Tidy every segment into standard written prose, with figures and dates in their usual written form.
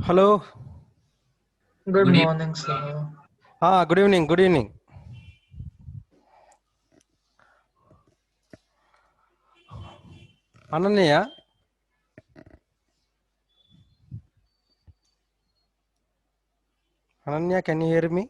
Hello. Good Good evening. morning, sir. Good evening. Good evening. Ananya. Ananya, can you hear me?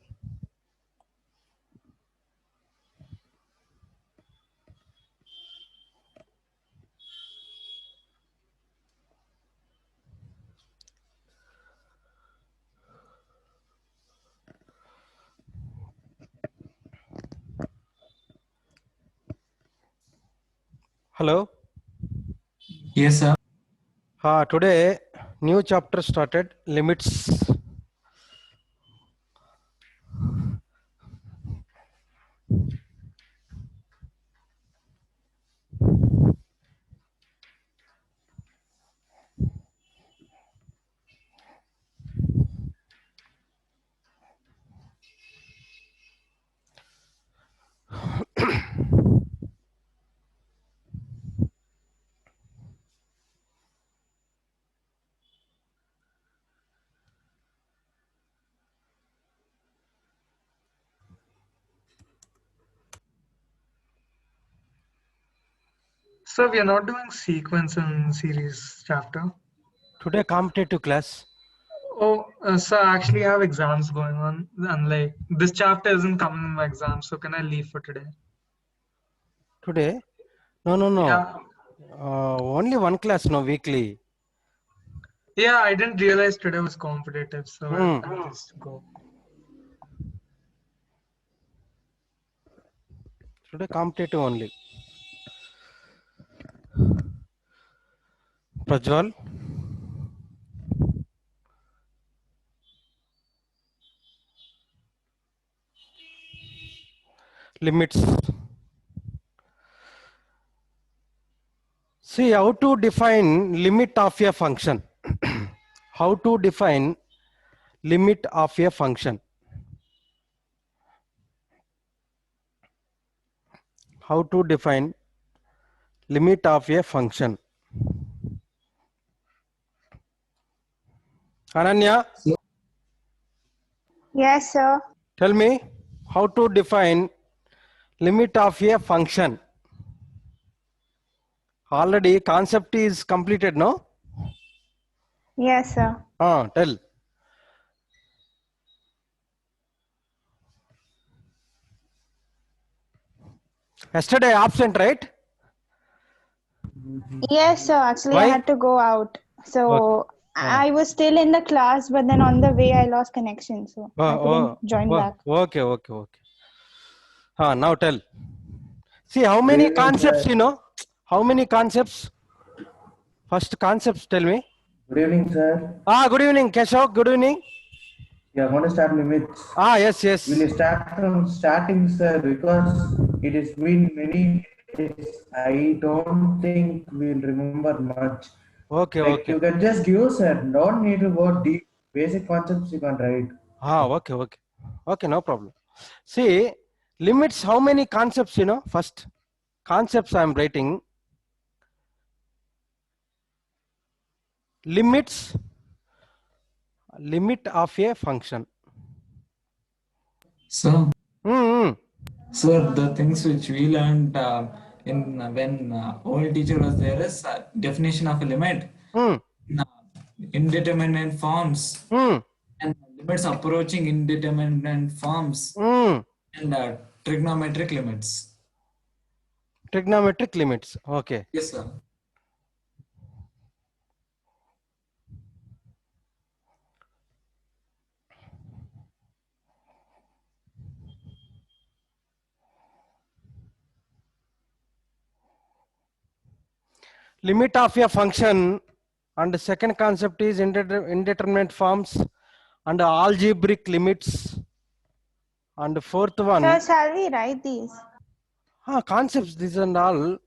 Hello. Yes, sir. Today, new chapter started. Limits. So we are not doing sequence and series chapter. Today, competitive class. Oh, sir, actually I have exams going on, and like this chapter isn't coming in my exam, so can I leave for today? Today? No. Yeah, Only one class, no, weekly. yeah. I didn't realize today was competitive, so Hmm. I'll just go. Today, competitive only. Prajwal. Limits. See how to define limit of a function. How to define limit of a function. How to define limit of a function. Ananya, Yes, sir. tell me how to define limit of a function. Already concept is completed, no? Yes, sir. Tell. Yesterday absent, right? Yes, sir. Actually, I Why? had to go out. Okay. So Ah. I was still in the class, but then on the way, I lost connection. So I couldn't join back. Okay. Now tell. See how Good many evening, concepts sir. you know? How many concepts? First concepts, tell me. Good evening, sir. Good evening, Keshav. Good evening. We are going to start limits. Yes. Will you start from starting, sir? Because it has been many days. I don't think we'll remember much. Like Okay. you can just give, sir. Don't need to go deep. Basic concepts you can write. Okay. Okay, no problem. See, limits, how many concepts, you know? First, concepts I am writing. Limits, limit of a function. So, Hmm. sir, the things which we learned in when old teacher was there is definition of a limit, Hmm. uh, indeterminate forms, Hmm. and limits approaching indeterminate forms, Hmm. and trigonometric limits. Trigonometric limits. Okay. Yes, sir. Limit of a function, and the second concept is indeterminate forms and algebraic limits, and the fourth Sir, one, shall we write these? concepts. These and all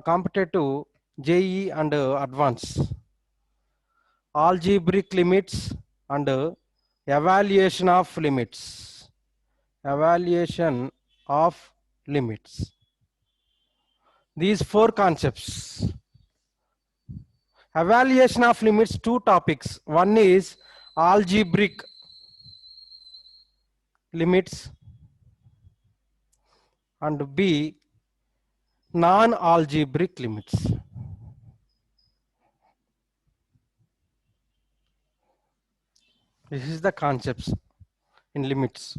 competitive JE and advanced algebraic limits and evaluation of limits. Evaluation of limits. These four concepts. Evaluation of limits, two topics. One is algebraic limits, and B, non-algebraic limits. This is the concepts in limits.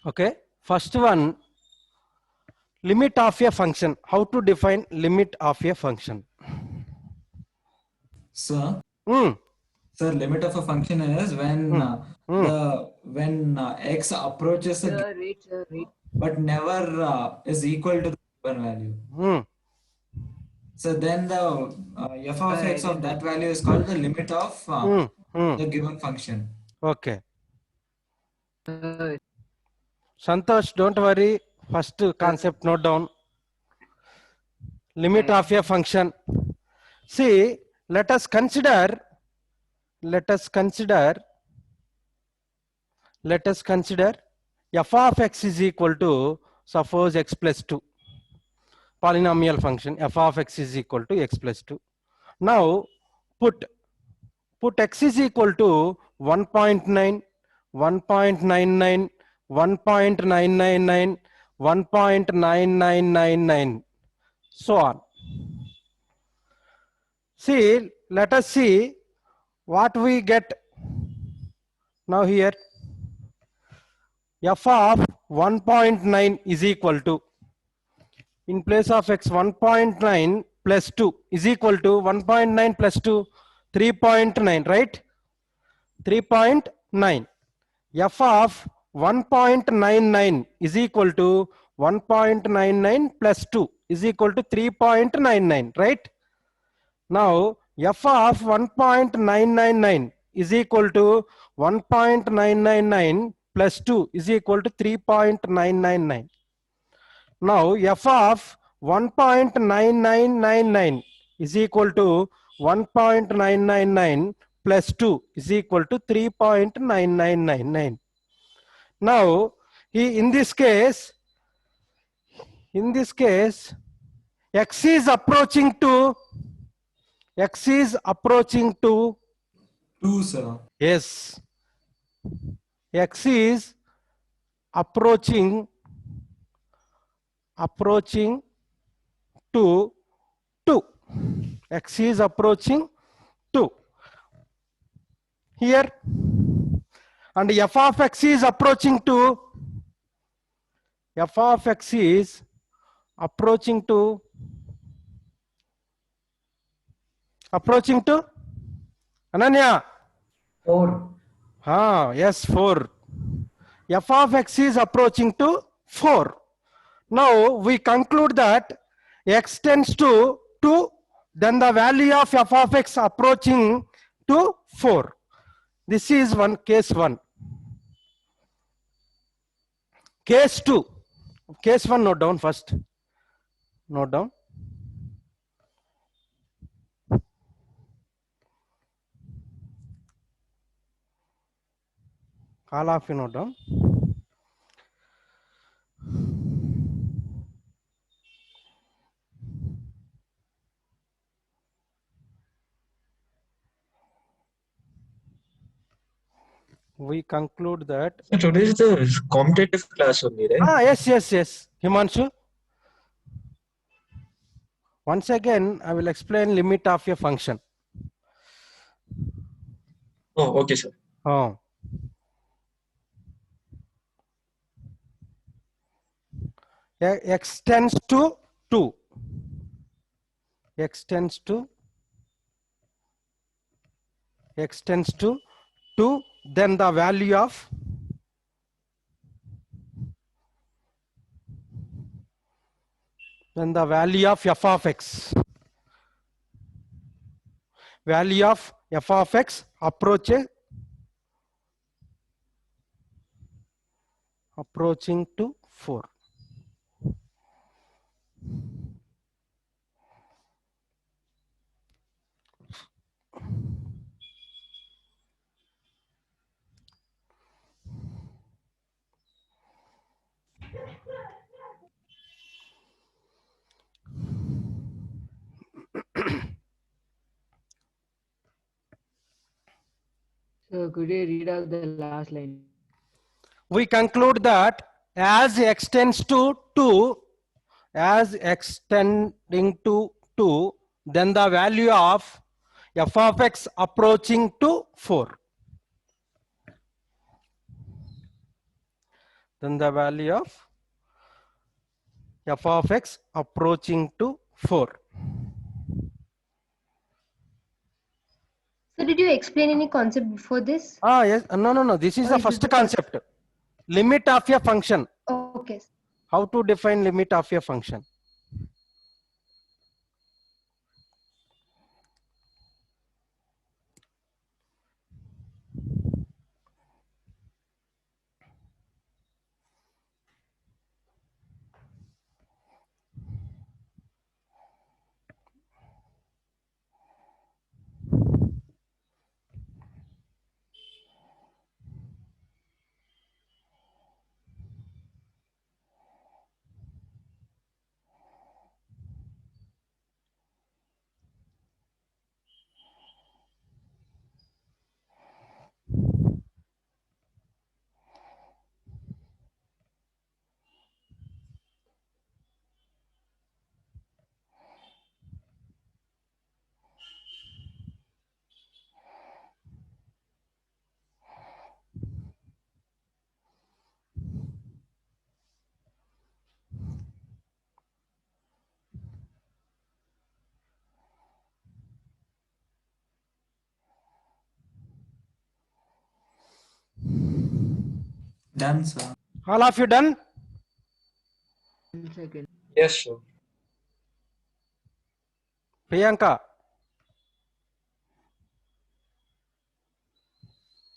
Okay, first one, limit of a function. How to define limit of a function? Sir, Hmm. sir, limit of a function is when x approaches a but never is equal to the given value. Hmm. So then the f of x of that value is called the limit of the given function. Okay. Santosh, don't worry. First concept note down. Limit of a function. See, let us consider f of x is equal to, suppose, x plus 2. Polynomial function f of x is equal to x plus 2. Now put x is equal to 1.9, 1.99, 1.999, 1.9999, so on. See, let us see what we get now here. F of 1.9 is equal to, in place of x, 1.9 plus 2 is equal to 1.9 plus 2, 3.9, right? 3.9. F of 1.99 is equal to 1.99 plus 2 is equal to 3.99, right? Now f of 1.999 is equal to 1.999 plus 2 is equal to 3.999. Now f of 1.9999 is equal to 1.999 plus 2 is equal to 3.9999. Now in this case x is approaching to 2, sir. yes, x is approaching to 2. X is approaching 2 here, and f of x is approaching to Ananya. 4. Yes, 4. F of x is approaching to 4. Now we conclude that x tends to 2, then the value of f of x approaching to 4. This is case 1. Case 2. Case 1, note down first. Note down. All of you note down. We conclude that. So today is the competitive class only, right? Yes. Himanshu. Once again, I will explain limit of a function. Oh, okay, sir. X tends to 2. X tends to 2, then the value of f of x. Value of f of x approaching to 4. So could you read out the last line? We conclude that as extends to 2, as extending to 2, then the value of f of x approaching to 4. Then the value of f of x approaching to 4. So did you explain any concept before this? Yes. No. This is Or the is this first the concept. Limit of a function. Okay. How to define limit of a function? Done, sir. All of you done? 1 second. Yes, sir. Priyanka.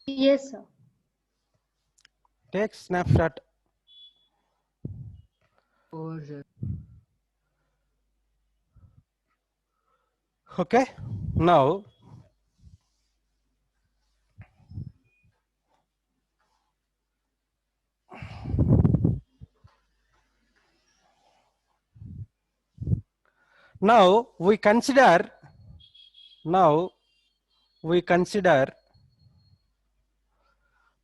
Yes, sir. Take snapshot. 4, sir. Okay. Now we consider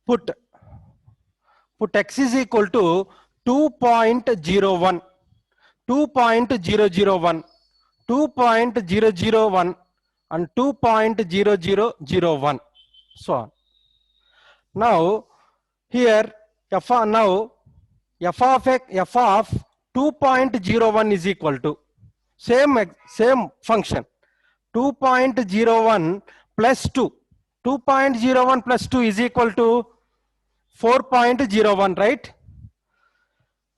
put x is equal to 2.01, 2.001, 2.001 and 2.0001, so on. Now here f of 2.01 is equal to same function 2.01 plus 2. 2.01 plus 2 is equal to 4.01, right?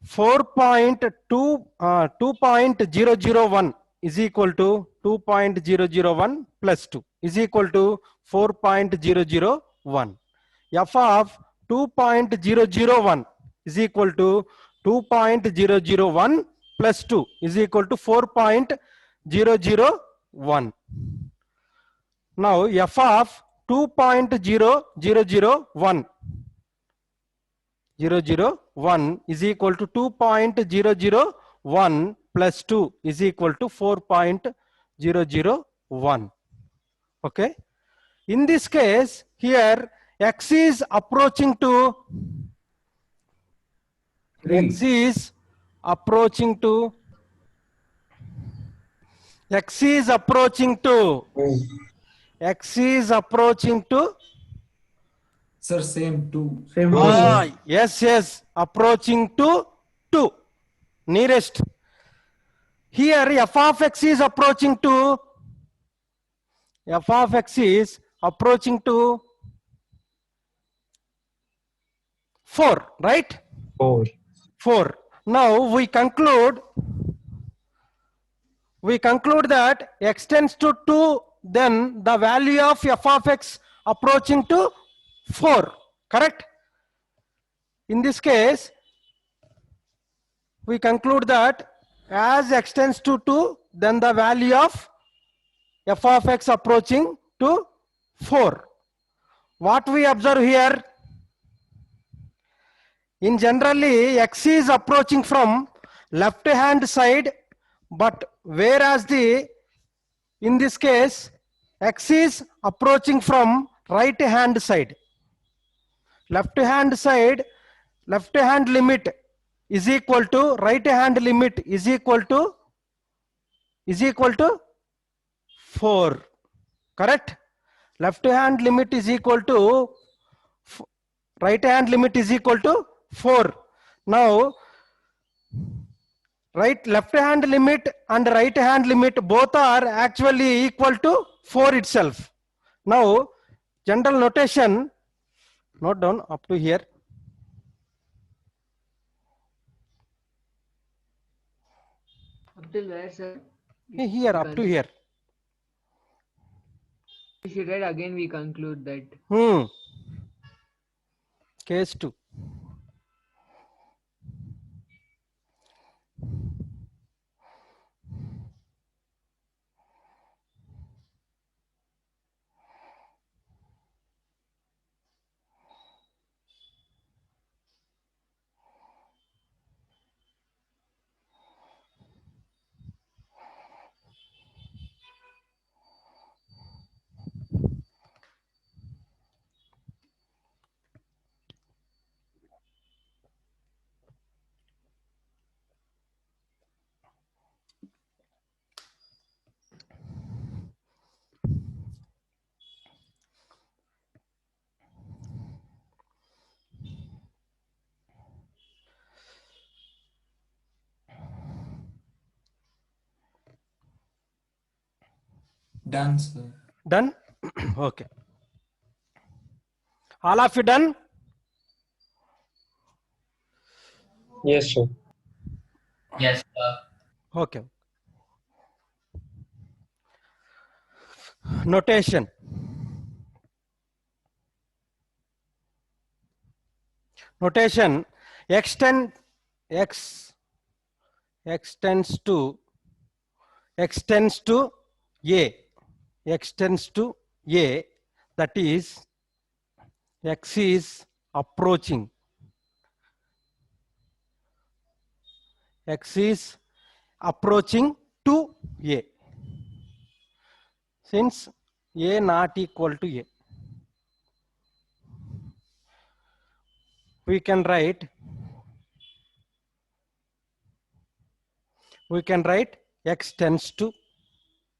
2.001 is equal to 2.001 plus 2 is equal to 4.001. F of 2.001 is equal to 2.001 plus 2 is equal to 4.001. Now f of 2.0001 is equal to 2.001 plus 2 is equal to 4.001. Okay. In this case, here x is approaching to 3. x is approaching to x is approaching to Sir, same 2. Same yes, approaching to 2, nearest. Here f of x is approaching to 4, right? 4. 4. Now we conclude that x tends to 2, then the value of f of x approaching to 4, correct? In this case, we conclude that as x tends to 2, then the value of f of x approaching to 4. What we observe here, in generally x is approaching from left hand side, but whereas in this case x is approaching from right hand side. Left hand side, left hand limit is equal to right hand limit is equal to 4. Correct? Left hand limit is equal to right hand limit is equal to 4. Now left hand limit and right hand limit both are actually equal to 4 itself. Now general notation, note down up to here. Up till where, sir? Here up to here. We should write again. We conclude that. Case 2. Done, sir. Done? Okay. All of you done? Yes, sir. Yes, sir. Okay. Notation. Notation extends to A. Extends to A, that is X is approaching. X is approaching to A. Since A not equal to A, we can write X tends to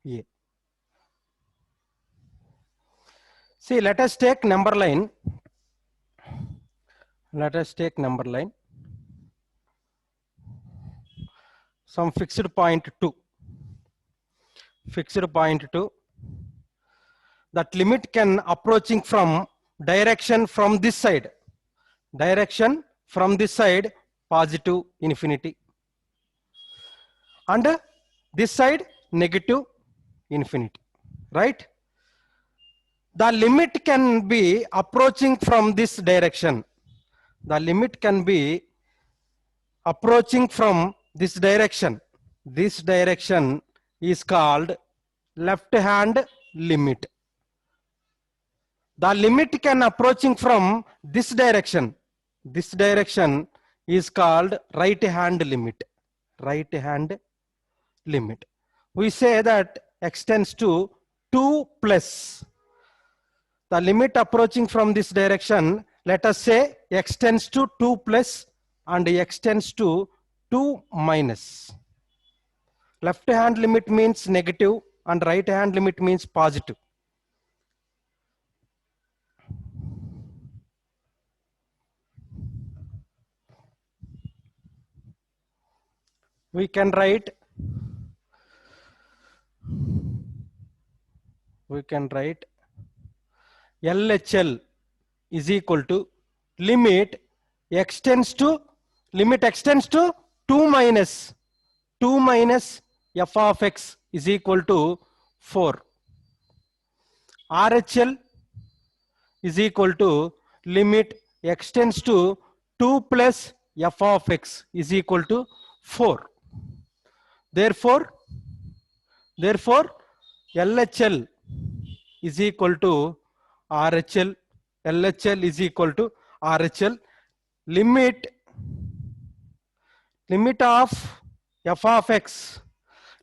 A. See, let us take number line. Let us take number line. Some fixed point 2. Fixed point 2. That limit can approaching from direction from this side. Direction from this side, positive infinity. And this side, negative infinity. Right? The limit can be approaching from this direction. The limit can be approaching from this direction. This direction is called left hand limit. The limit can approaching from this direction. This direction is called right hand limit. Right hand limit. We say that extends to 2 plus. The limit approaching from this direction, let us say extends to 2 plus and extends to 2 minus. Left hand limit means negative and right hand limit means positive. We can write LHL is equal to limit extends to 2 minus f of x is equal to 4. RHL is equal to limit extends to 2 plus f of x is equal to 4. Therefore LHL is equal to RHL. LHL is equal to RHL. Limit of f of x.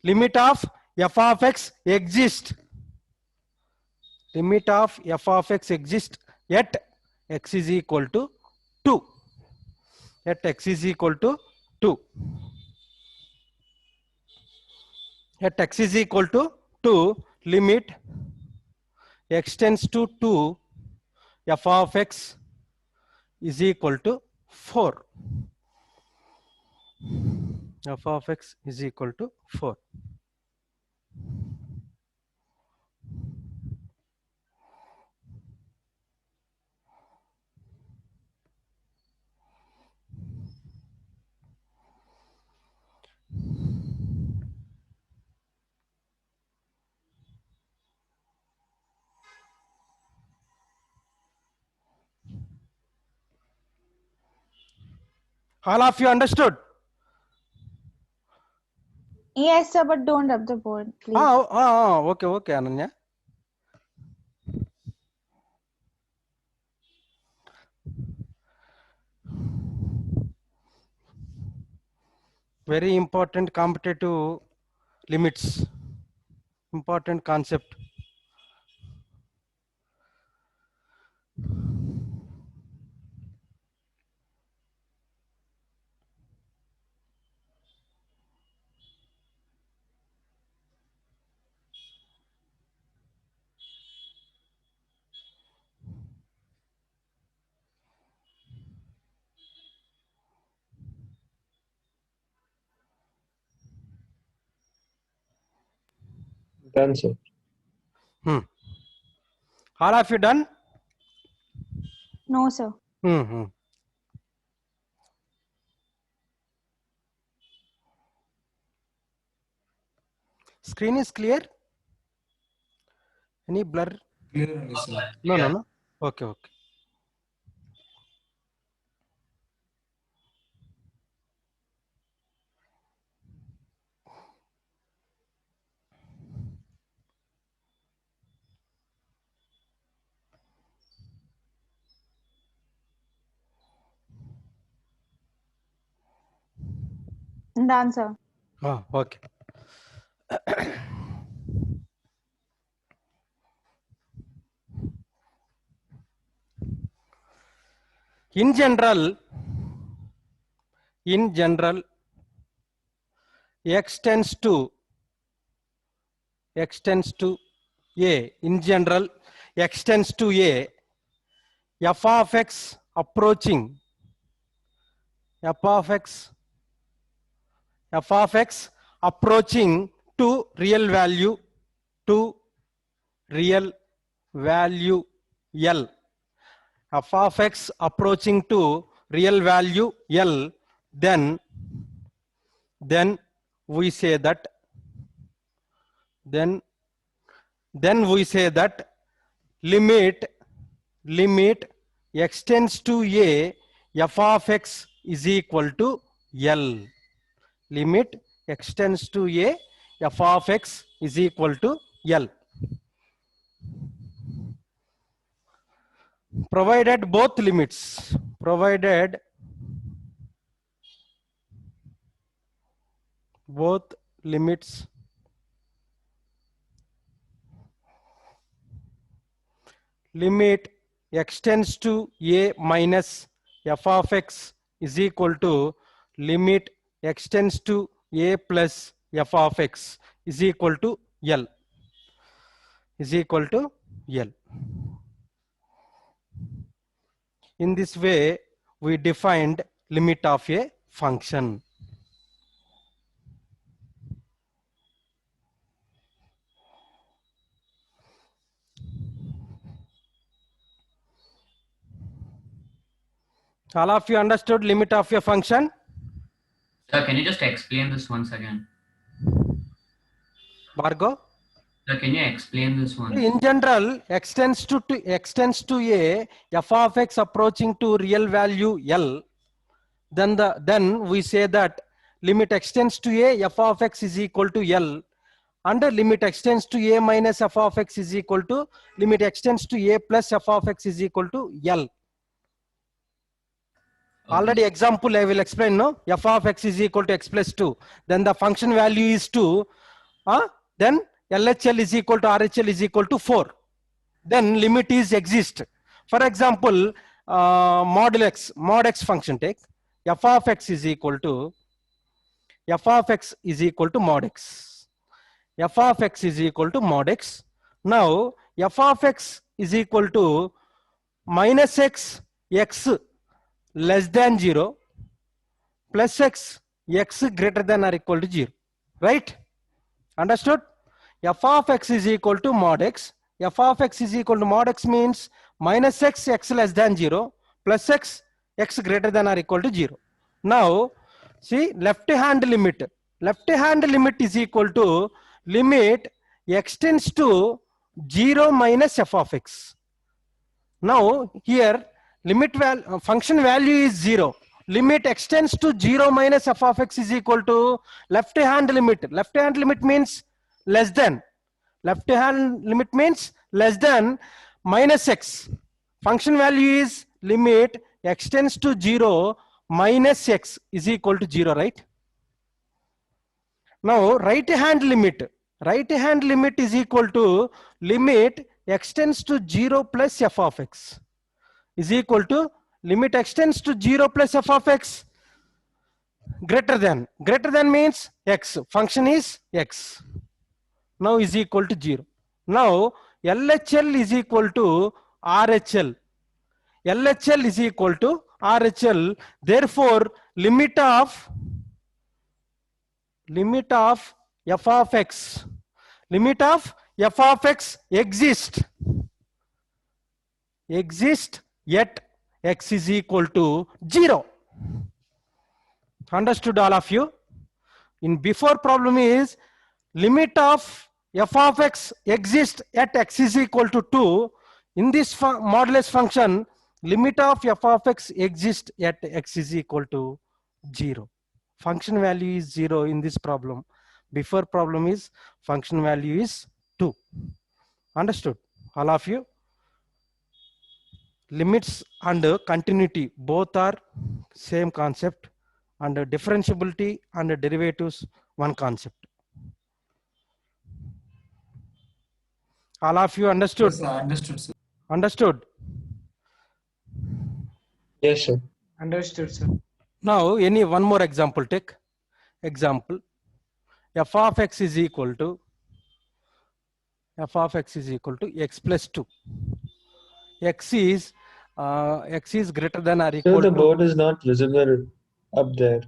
Limit of f of x exists. limit of f of x exists at x is equal to 2. At x is equal to 2. At x is equal to 2, limit x tends to 2, f of x is equal to 4. F of x is equal to 4. All of you understood? Yes, sir, but don't rub the board, please. Okay, okay, Ananya. Very important competitive limits. Important concept. Done, sir. All of you done? No, sir. Screen is clear? Any blur? Clear only, sir. No. Okay, okay. Done, sir. Okay. In general, x tends to a. In general, x tends to a. F of x approaching to real value L. F of x approaching to real value L, then we say that limit x tends to a, f of x is equal to L. Limit x tends to a, f of x is equal to L. Provided both limits limit x tends to a minus f of x is equal to limit x tends to a plus f of x is equal to L. In this way, we defined limit of a function. All of you understood limit of a function? Sir, can you just explain this once again? Bhargav? Sir, can you explain this once? In general, x tends to a, f of x approaching to real value L, then we say that limit x tends to a, f of x is equal to L, and limit x tends to a minus f of x is equal to limit x tends to a plus f of x is equal to L. Already example I will explain, no? F of x is equal to x plus 2. Then the function value is 2. Then LHL is equal to RHL is equal to 4. then limit is exist. For example, mod x function take f of x is equal to mod x. F of x is equal to mod x. Now f of x is equal to minus x less than 0 plus x greater than or equal to 0, right? Understood? F of x is equal to mod x. F of x is equal to mod x means minus x less than 0 plus x greater than or equal to 0. Now see, left hand limit is equal to limit x tends to 0 minus f of x. Now here function value is 0. Limit x tends to 0 minus f of x is equal to left hand limit. Left hand limit means less than. Left hand limit means less than minus x. Function value is limit x tends to 0 minus x is equal to 0, right? Now right hand limit is equal to limit x tends to 0 plus f of x is equal to limit x tends to 0 plus f of x greater than means x, function is x, now is equal to 0. Now LHL is equal to RHL. LHL is equal to RHL. Therefore limit of f of x exist yet x is equal to 0. Understood all of you? In before problem is limit of f of x exists at x is equal to 2. In this modulus function, limit of f of x exists at x is equal to 0. Function value is 0 in this problem. Before problem is function value is 2. Understood all of you? Limits and continuity both are same concept, and differentiability and derivatives one concept. All of you understood? Yes, sir, understood, sir. Understood? Yes, sir. Understood, sir. Now one more example take. Example, f of x is equal to x plus 2. X is greater than or equal So the to. board is not visible up there.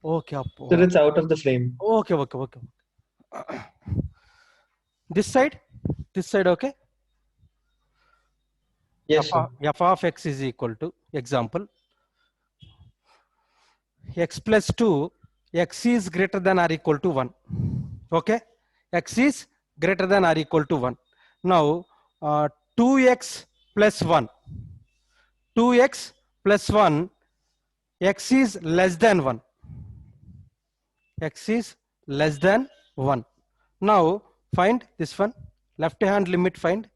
Okay, up. So it's out of the frame. Okay. This side, okay. Yes, sir. F of x is equal to, example, x plus 2, x is greater than or equal to 1. Okay, x is greater than or equal to 1. Now 2x plus 1, x is less than 1. X is less than 1. Now find this one, left hand limit, find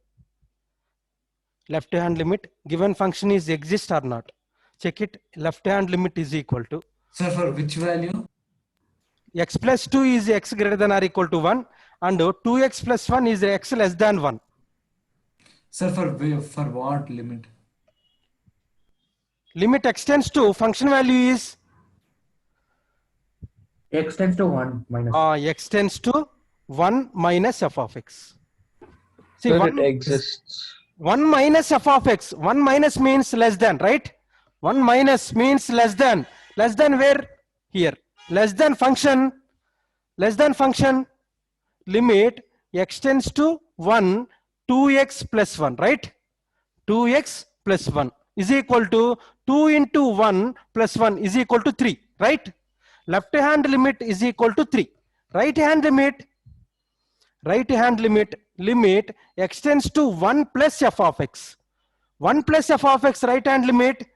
left hand limit. Given function is exist or not, check it. Left hand limit is equal to, Sir, for which value? x plus 2 is x greater than or equal to 1, and 2x plus 1 is x less than 1. Sir, for what limit? Limit x tends to, function value is X tends to 1 minus. x tends to 1 minus f of x. See, So 1 it exists. 1 minus f of x. 1 minus means less than, right? 1 minus means less than. Less than where? Here. Less than function. Limit x tends to 1, 2x plus 1, right? 2x plus 1 is equal to 2 into 1 plus 1 is equal to 3, right? Left hand limit is equal to 3. Right hand limit x tends to 1 plus f of x. 1 plus f of x, right hand limit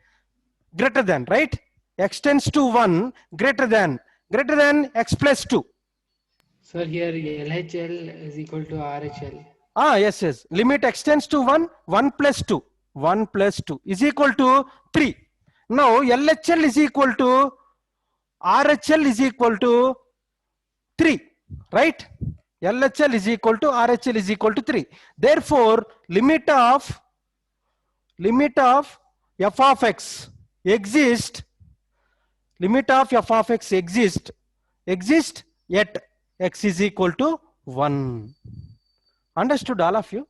greater than, right? X tends to 1 greater than x plus 2. Sir, here LHL is equal to RHL. Yes. Limit x tends to 1 plus 2 is equal to 3. Now LHL is equal to RHL is equal to 3, right? LHL is equal to RHL is equal to 3. Therefore, limit of f of x exist, limit of f of x exist at x is equal to 1. Understood, all of you?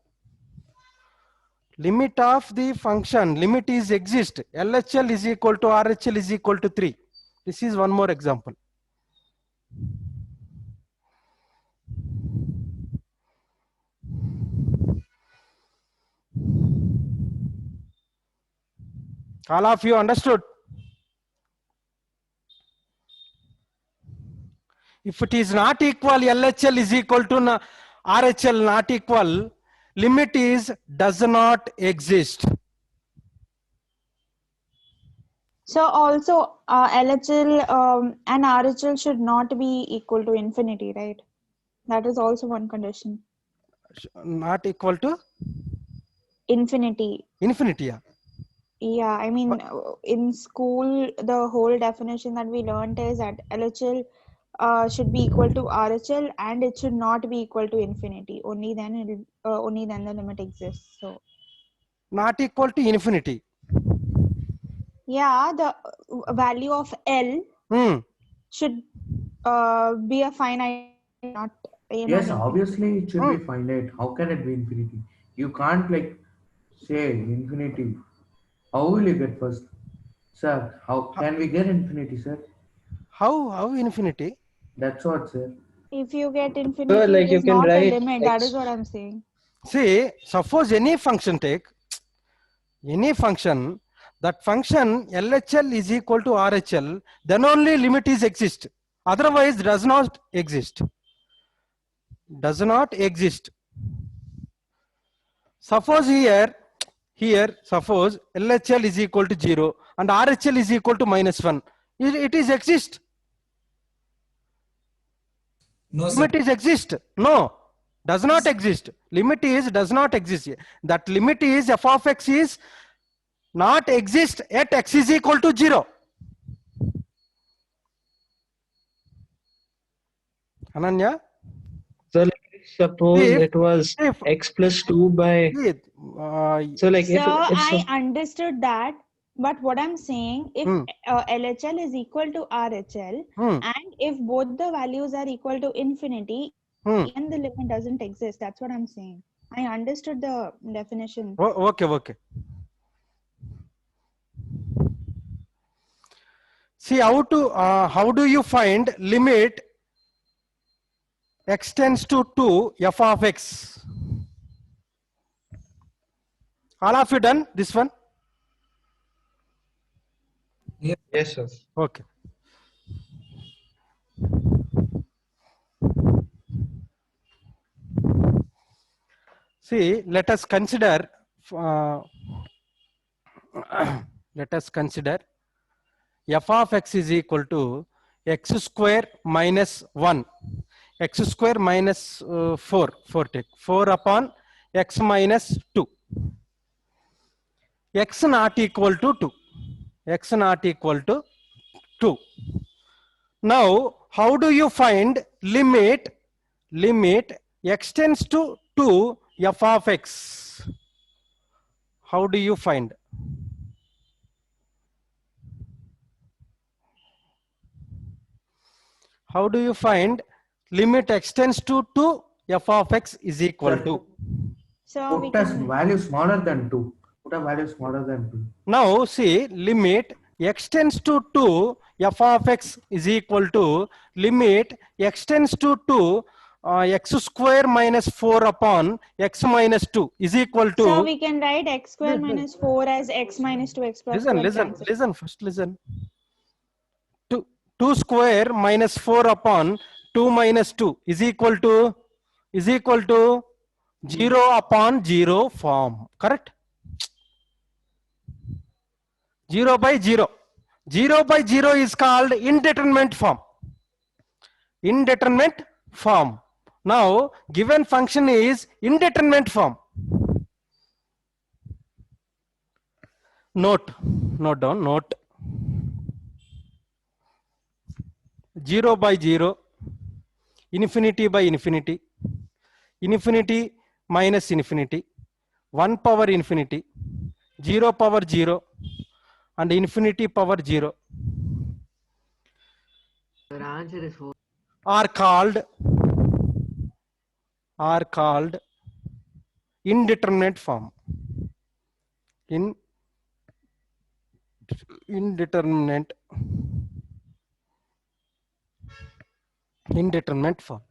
Limit of the function, limit is exist, LHL is equal to RHL is equal to 3. This is one more example. All of you understood? If it is not equal, LHL is equal to RHL not equal, limit is does not exist. So also LHL and RHL should not be equal to infinity, right? That is also one condition. Not equal to Infinity. infinity. Yeah. Yeah, I mean, in school, the whole definition that we learned is that LHL should be equal to RHL and it should not be equal to infinity. Only then the limit exists. So Not equal to infinity. yeah, the value of L should be a finite, not Yes, obviously it should be finite. How can it be infinity? You can't like say infinity. How will you get first? Sir, how can we get infinity, sir? How infinity? That's what, sir. If you get infinity, like it you is can not a write limit. That x. is what I'm saying. See, suppose any function take, any function, that function LHL is equal to RHL, then only limit is exist. Otherwise does not exist. Does not exist. Suppose here suppose LHL is equal to 0 and RHL is equal to -1. It is exist. No, sir. Limit is exist. No, does not exist. Limit is does not exist. That limit is f of x is not exist at x is equal to 0. Ananya? So like suppose it was if x plus 2 by. So like if So if I understood that, but what I'm saying, if LHL is equal to RHL, and if both the values are equal to infinity, then the limit doesn't exist. That's what I'm saying. I understood the definition. Okay. See how do you find limit x tends to 2 f of x? All of you done this one? yes, sir. Okay. See, let us consider f of x is equal to x square minus 1, x square minus 4 take 4 upon x minus 2, x not equal to 2, x not equal to 2. Now, how do you find limit x tends to 2 f of x? How do you find? How do you find limit x tends to 2 f of x is equal to? So we Put as can value smaller than 2. Put a value smaller than 2. Now see, limit x tends to 2 f of x is equal to limit x tends to 2 x square minus 4 upon x minus 2 is equal to. So we can write x square minus 4 as x minus 2 x plus 2. Listen, first listen. 2 square minus 4 upon 2 minus 2 is equal to 0 upon 0 form, correct? 0 by 0. 0 by 0 is called indeterminate form. Indeterminate form. Now, given function is indeterminate form. Note down, note. 0 by 0, infinity by infinity, infinity minus infinity, 1 power infinity, 0 power 0, and infinity power 0 Your answer is 4. are called indeterminate form. Indeterminate form.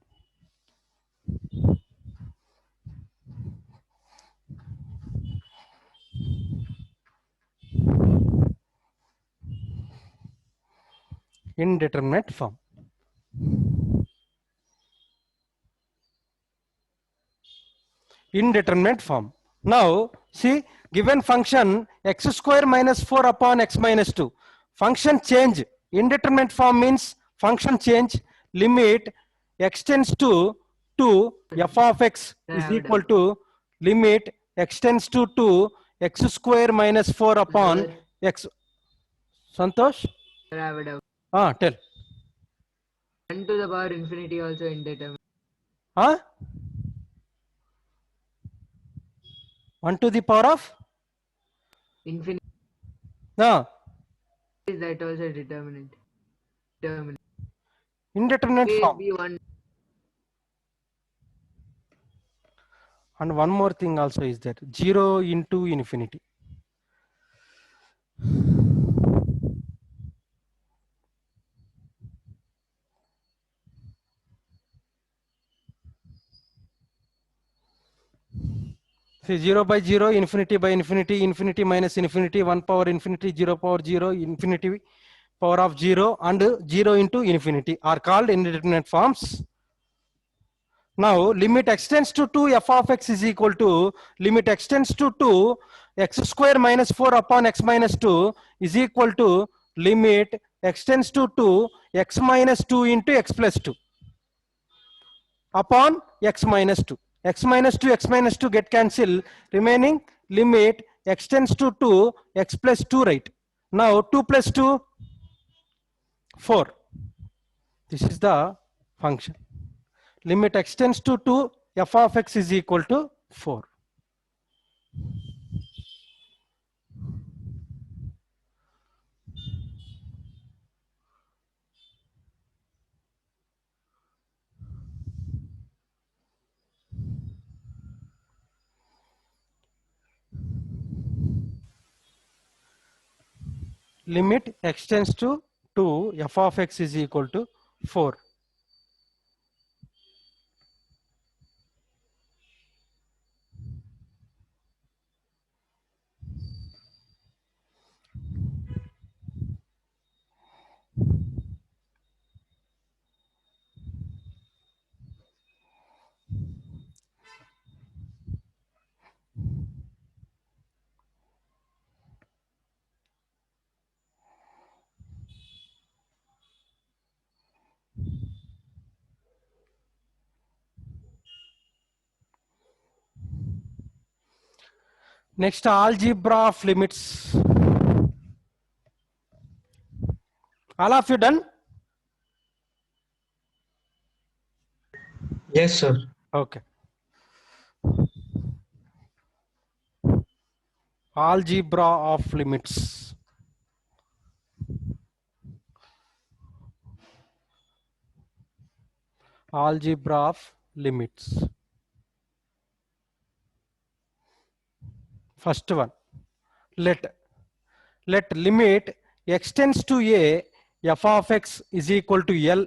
Indeterminate form. Indeterminate form. Now see, given function x square minus 4 upon x minus 2, function change. Indeterminate form means function change. Limit x tends to 2, f of x is equal to limit x tends to 2, x square minus 4 upon x. Santosh? Sir, I have a doubt. Tell. 1 to the power infinity also indeterminate. 1 to the power of Infinity. no. Is that also determinant? Determinant. Indeterminate form. Be 1. And one more thing also is that 0 into infinity. See, 0 by 0, infinity by infinity, infinity minus infinity, 1 power infinity, 0 power 0, infinity power of 0, and 0 into infinity are called indeterminate forms. Now, limit x tends to 2, f of x is equal to limit x tends to 2, x square minus 4 upon x minus 2 is equal to limit x tends to 2, x minus 2 into x plus 2 upon x minus 2. X minus 2, x minus 2 get cancelled, remaining limit x tends to 2, x plus 2, right? Now 2 plus 2, 4. This is the function. Limit x tends to 2, f of x is equal to 4. Limit x tends to 2, f of x is equal to 4. Next, algebra of limits. All of you done? Yes, sir. Okay. Algebra of limits. Algebra of limits. First one, let limit x tends to a, f of x is equal to L,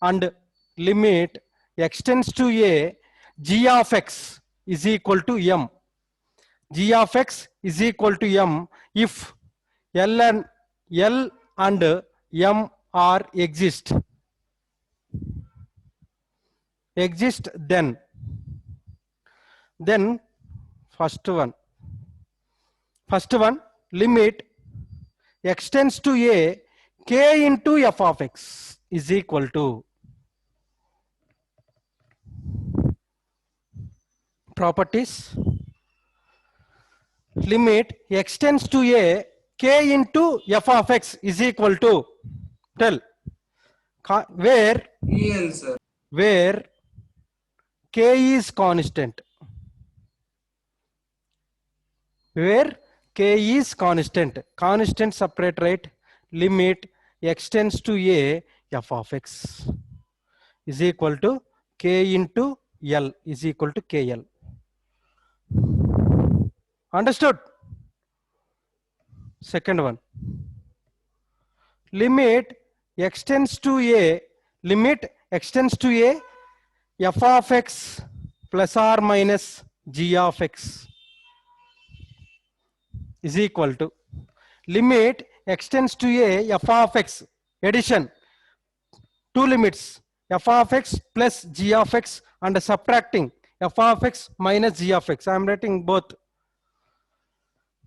and limit x tends to a, g of x is equal to m. G of x is equal to m if L and m are exist. Then first one, limit x tends to a, k into f of x is equal to properties. Limit x tends to a, k into f of x is equal to, tell, where EL, sir. where k is constant, where k is constant, constant separate, right? Limit x tends to a, f of x is equal to k into L is equal to KL. Understood? Second one. Limit x tends to a, limit x tends to a, f of x plus or minus g of x is equal to, limit x tends to a, f of x, addition, two limits, f of x plus g of x, and subtracting f of x minus g of x. I am writing both.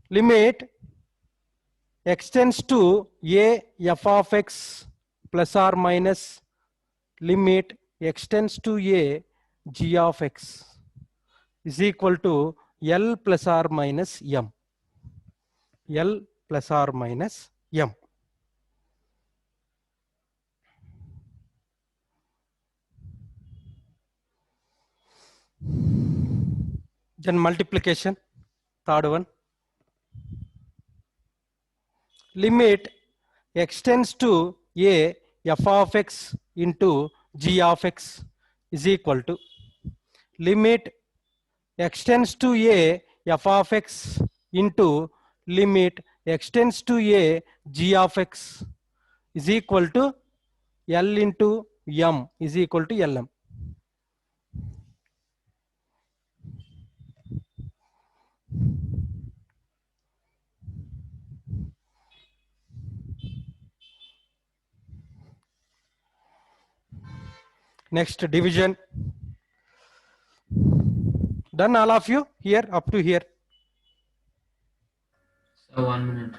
Limit x tends to a, f of x plus or minus limit x tends to a, g of x is equal to L plus or minus m. L plus or minus m. Then multiplication, third one. Limit x tends to a, f of x into g of x is equal to, limit x tends to a, f of x into limit x tends to a, g of x is equal to L into m is equal to Lm. Next, division. Done all of you here up to here? So 1 minute.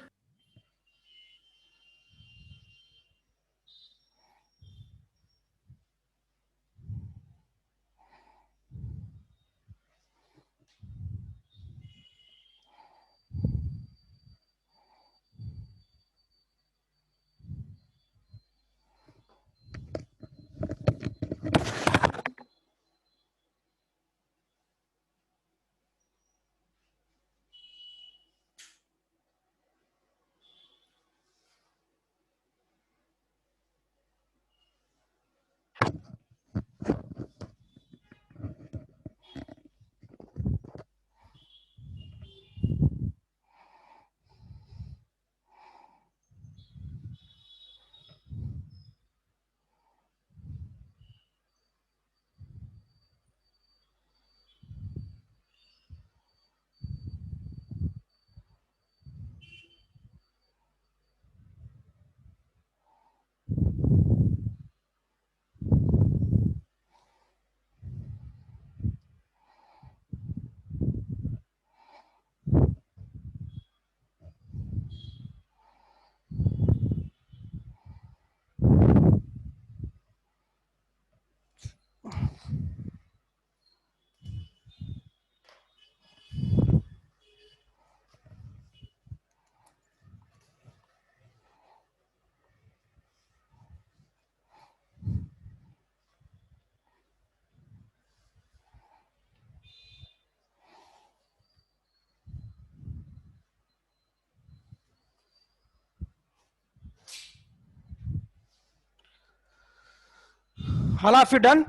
All of you done?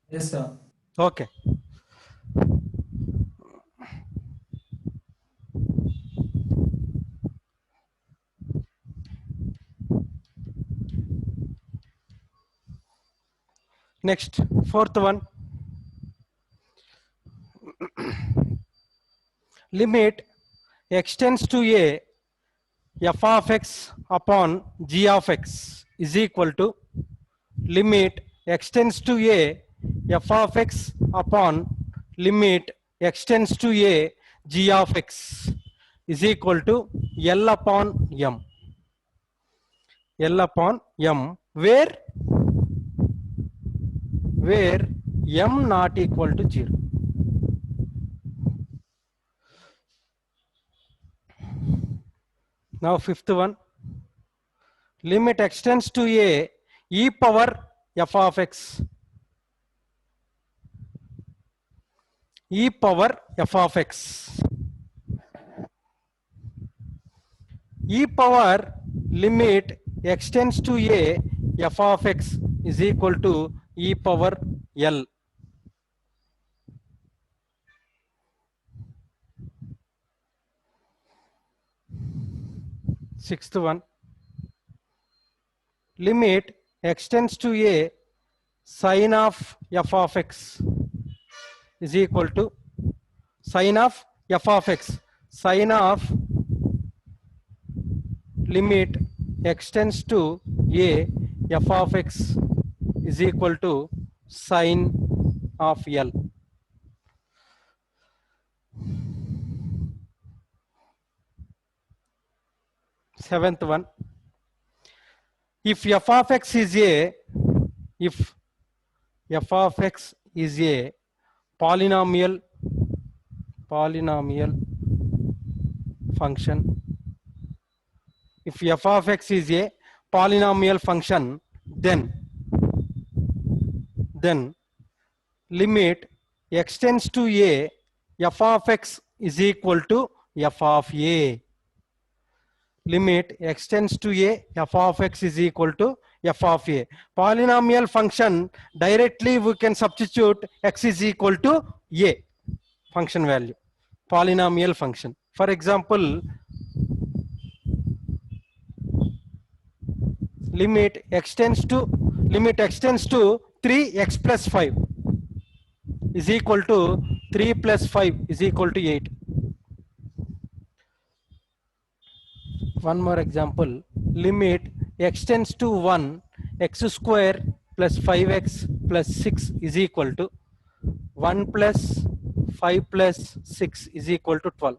Yes, sir. Okay. Next, fourth one. Limit x tends to a, f of x upon g of x is equal to, limit x tends to a, f of x upon limit x tends to a, g of x is equal to L upon m. L upon m, where m not equal to 0. Now fifth one. Limit x tends to a, e power f of x e power f of x. E power limit extends to a f of x is equal to e power L. Sixth one, limit extends to a sine of f of x is equal to sine of f of x. Sine of limit extends to a f of x is equal to sine of L. Seventh one, if f of x is a, if f of x is a polynomial function, if f of x is a polynomial function, then limit extends to a f of x is equal to f of a. Limit extends to a f of x is equal to f of a. Polynomial function, directly we can substitute x is equal to a function value. Polynomial function. For example, limit extends to 3x plus 5 is equal to 3 plus 5 is equal to 8. One more example, limit extends to 1, x square plus 5x plus 6 is equal to 1 plus 5 plus 6 is equal to 12.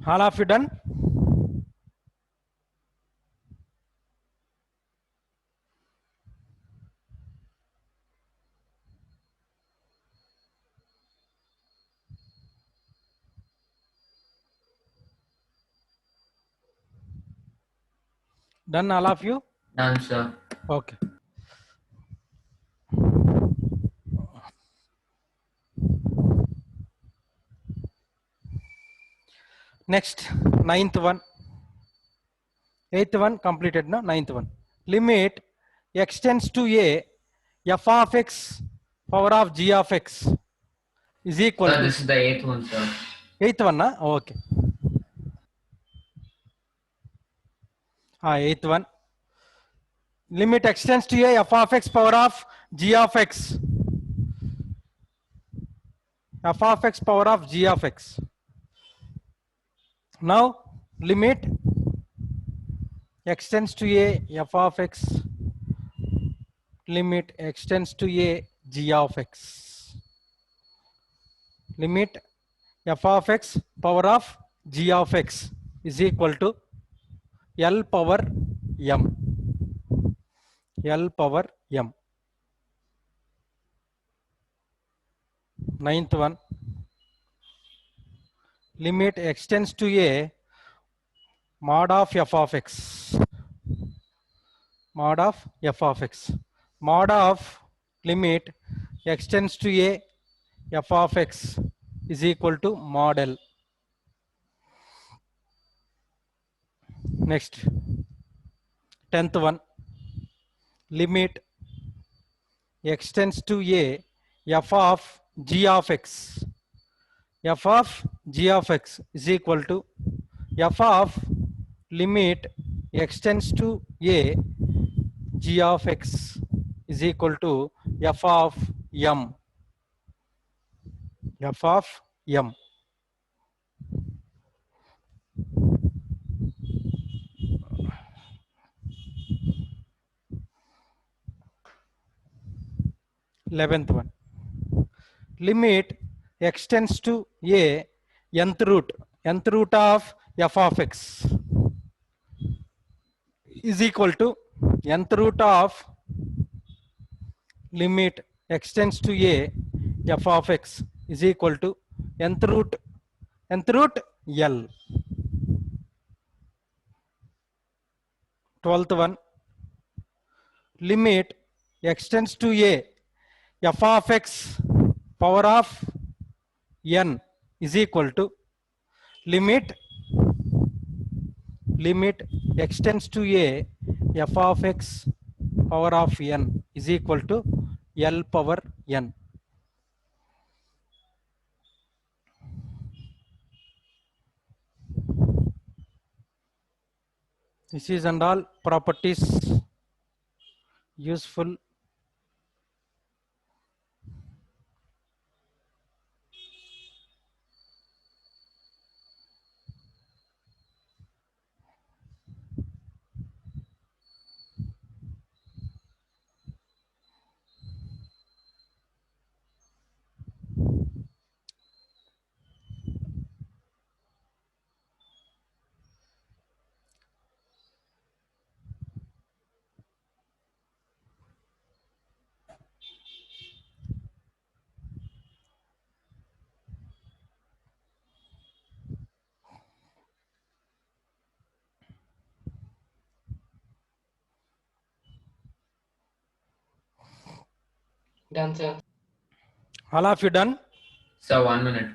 All of you done? Done, all of you? Done, sir. Okay. Next, ninth one. Eighth one completed, no? Ninth one. Limit extends to a f of x power of g of x is equal Sir, to. this is the eighth one, sir. Eighth one, na? Okay. Eighth one. Limit extends to a f of x power of g of x. F of x power of g of x. Now, limit extends to a f of x, limit extends to a g of x. Limit f of x power of g of x is equal to L power m. L power m. Ninth one. Limit extends to a mod of f of x. Mod of f of x. Mod of limit extends to a f of x is equal to mod L. Next, 10th one. limit extends to a f of g of x. F of g of x is equal to f of limit extends to a g of x is equal to f of m. F of m. Eleventh one. Limit extends to a nth root of f of x is equal to nth root of limit extends to a f of x is equal to nth root L. 12th one. Limit extends to a f of x power of n is equal to limit extends to a f of x power of n is equal to L power n. This is and all properties useful. Done, sir. All of you done? So 1 minute.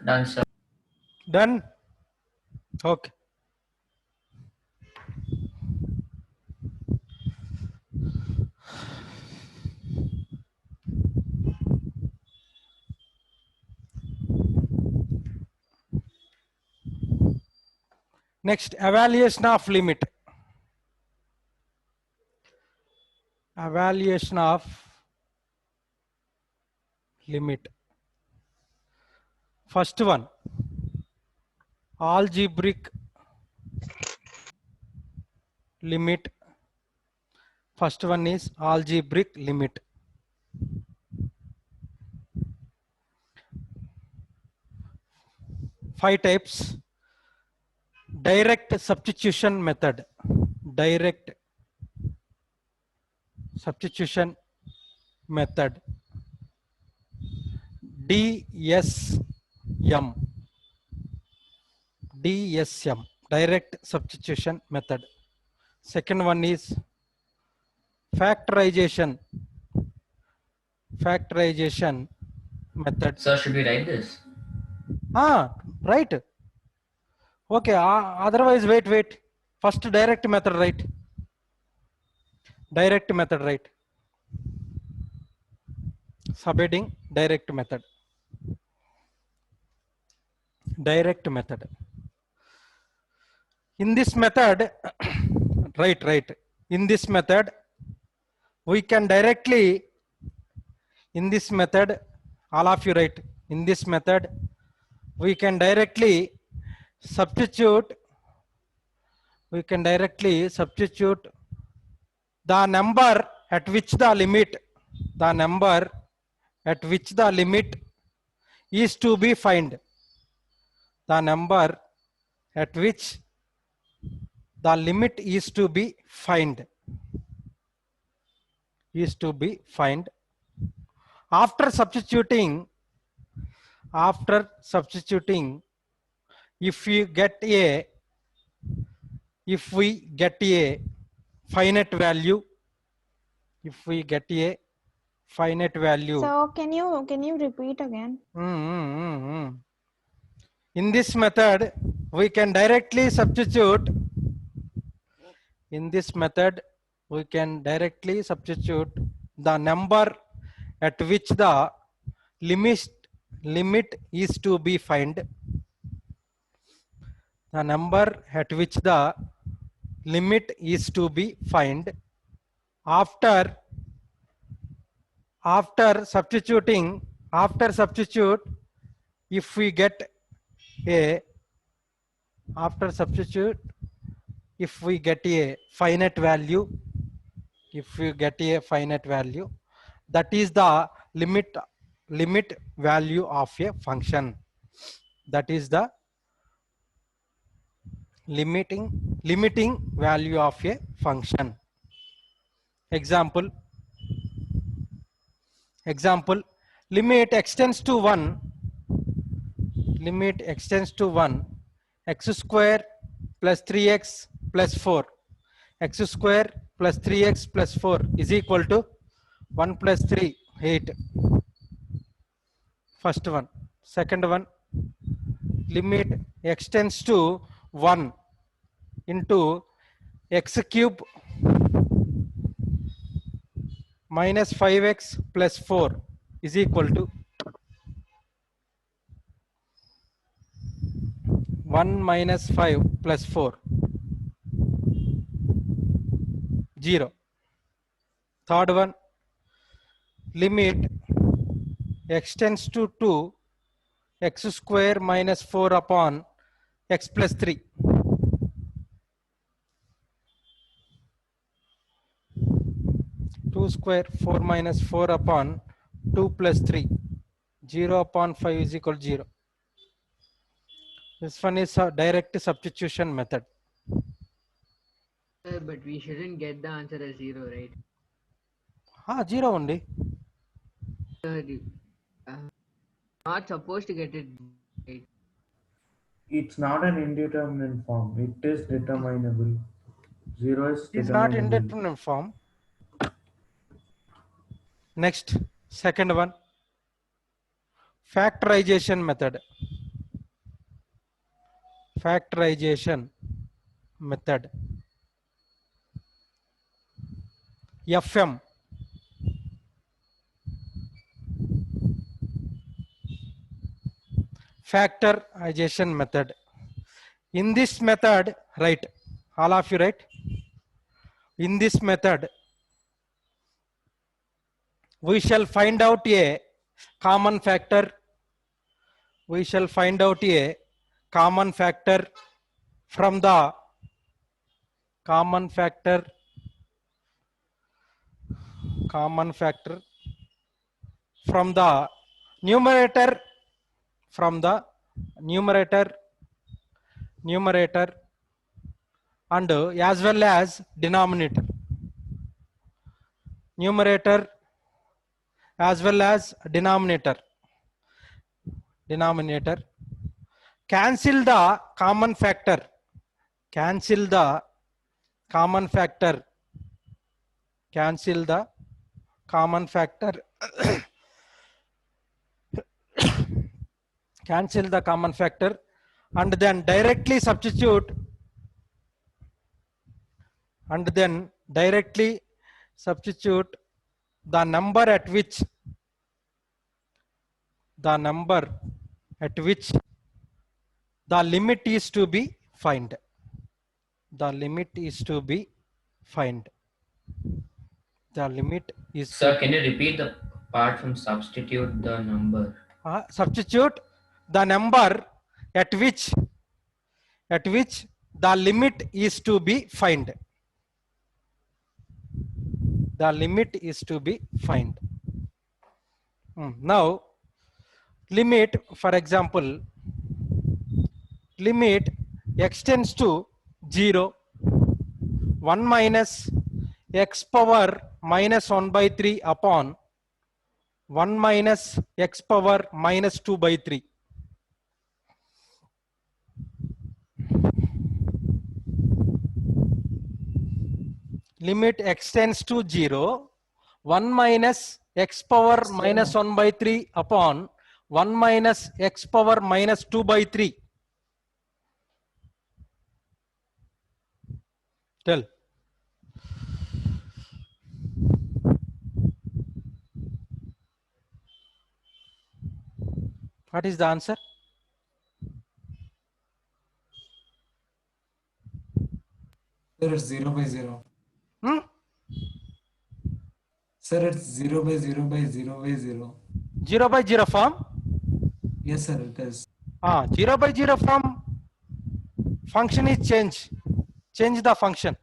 Done, sir. Done? Okay. Next, evaluation of limit. Evaluation of limit. First one, algebraic limit. First one is algebraic limit. Five types. Direct substitution method. Direct substitution method. DSM. DSM. Direct substitution method. Second one is factorization. Factorization method. Sir, should we write this? Right. Okay, otherwise wait. First direct method, right? Direct method, right? Subheading direct method. Direct method. In this method, right. In this method, we can directly, in this method, all of you write, in this method, we can directly substitute the number at which the limit at which the limit is to be find. The number at which the limit is to be find. Is to be find. After substituting, if we get a finite value, So can you repeat again? In this method, we can directly substitute. In this method, we can directly substitute the number at which the limit is to be find. The number at which the limit is to be find. After substitute, if we get a finite value, that is the limit value of a function. That is the limiting value of a function. Example, limit extends to 1, x square plus 3x plus 4, x square plus 3x plus 4 is equal to 1 plus 3, 8. First one. Second one, limit extends to 1 into x cube minus 5x plus 4 is equal to 1 minus 5 plus 4, 0. Third one, limit extends to 2, x square minus 4 upon x plus 3. Two square 4 minus 4 upon 2 plus 3, 0 upon 5 is equal to 0. This one is a direct substitution method. But we shouldn't get the answer as 0, right? 0 only. Not supposed to get it right. It's not an indeterminate form. It is determinable. 0 is It's not determinable. indeterminate form. Next, second one, factorization method. Factorization method. FM. Factorization method. In this method, right? All of you, right? In this method, we shall find out a common factor. We shall find out a common factor from the common factor from the numerator, and as well as denominator. Numerator as well as denominator. Cancel the common factor. Cancel the common factor. Cancel the common factor. Cancel the common factor and then directly substitute the number at which the limit is to be find. The limit is to be find. The limit is. Sir, can you repeat the part from substitute the number? Substitute the number at which the limit is to be find. The limit is to be find. Now, limit, for example, limit x tends to 0, 1 minus x power minus 1 by 3 upon 1 minus x power minus 2 by 3. Limit x tends to 0, 1 minus x power minus 1 by 3 upon 1 minus x power minus 2 by 3. Tell. What is the answer? Sir, it's 0 by 0. Hmm? Sir, it's 0 by 0 by 0 by 0. 0 by 0 form? Yes, sir, it is. 0 by 0 form function is change. Change the function.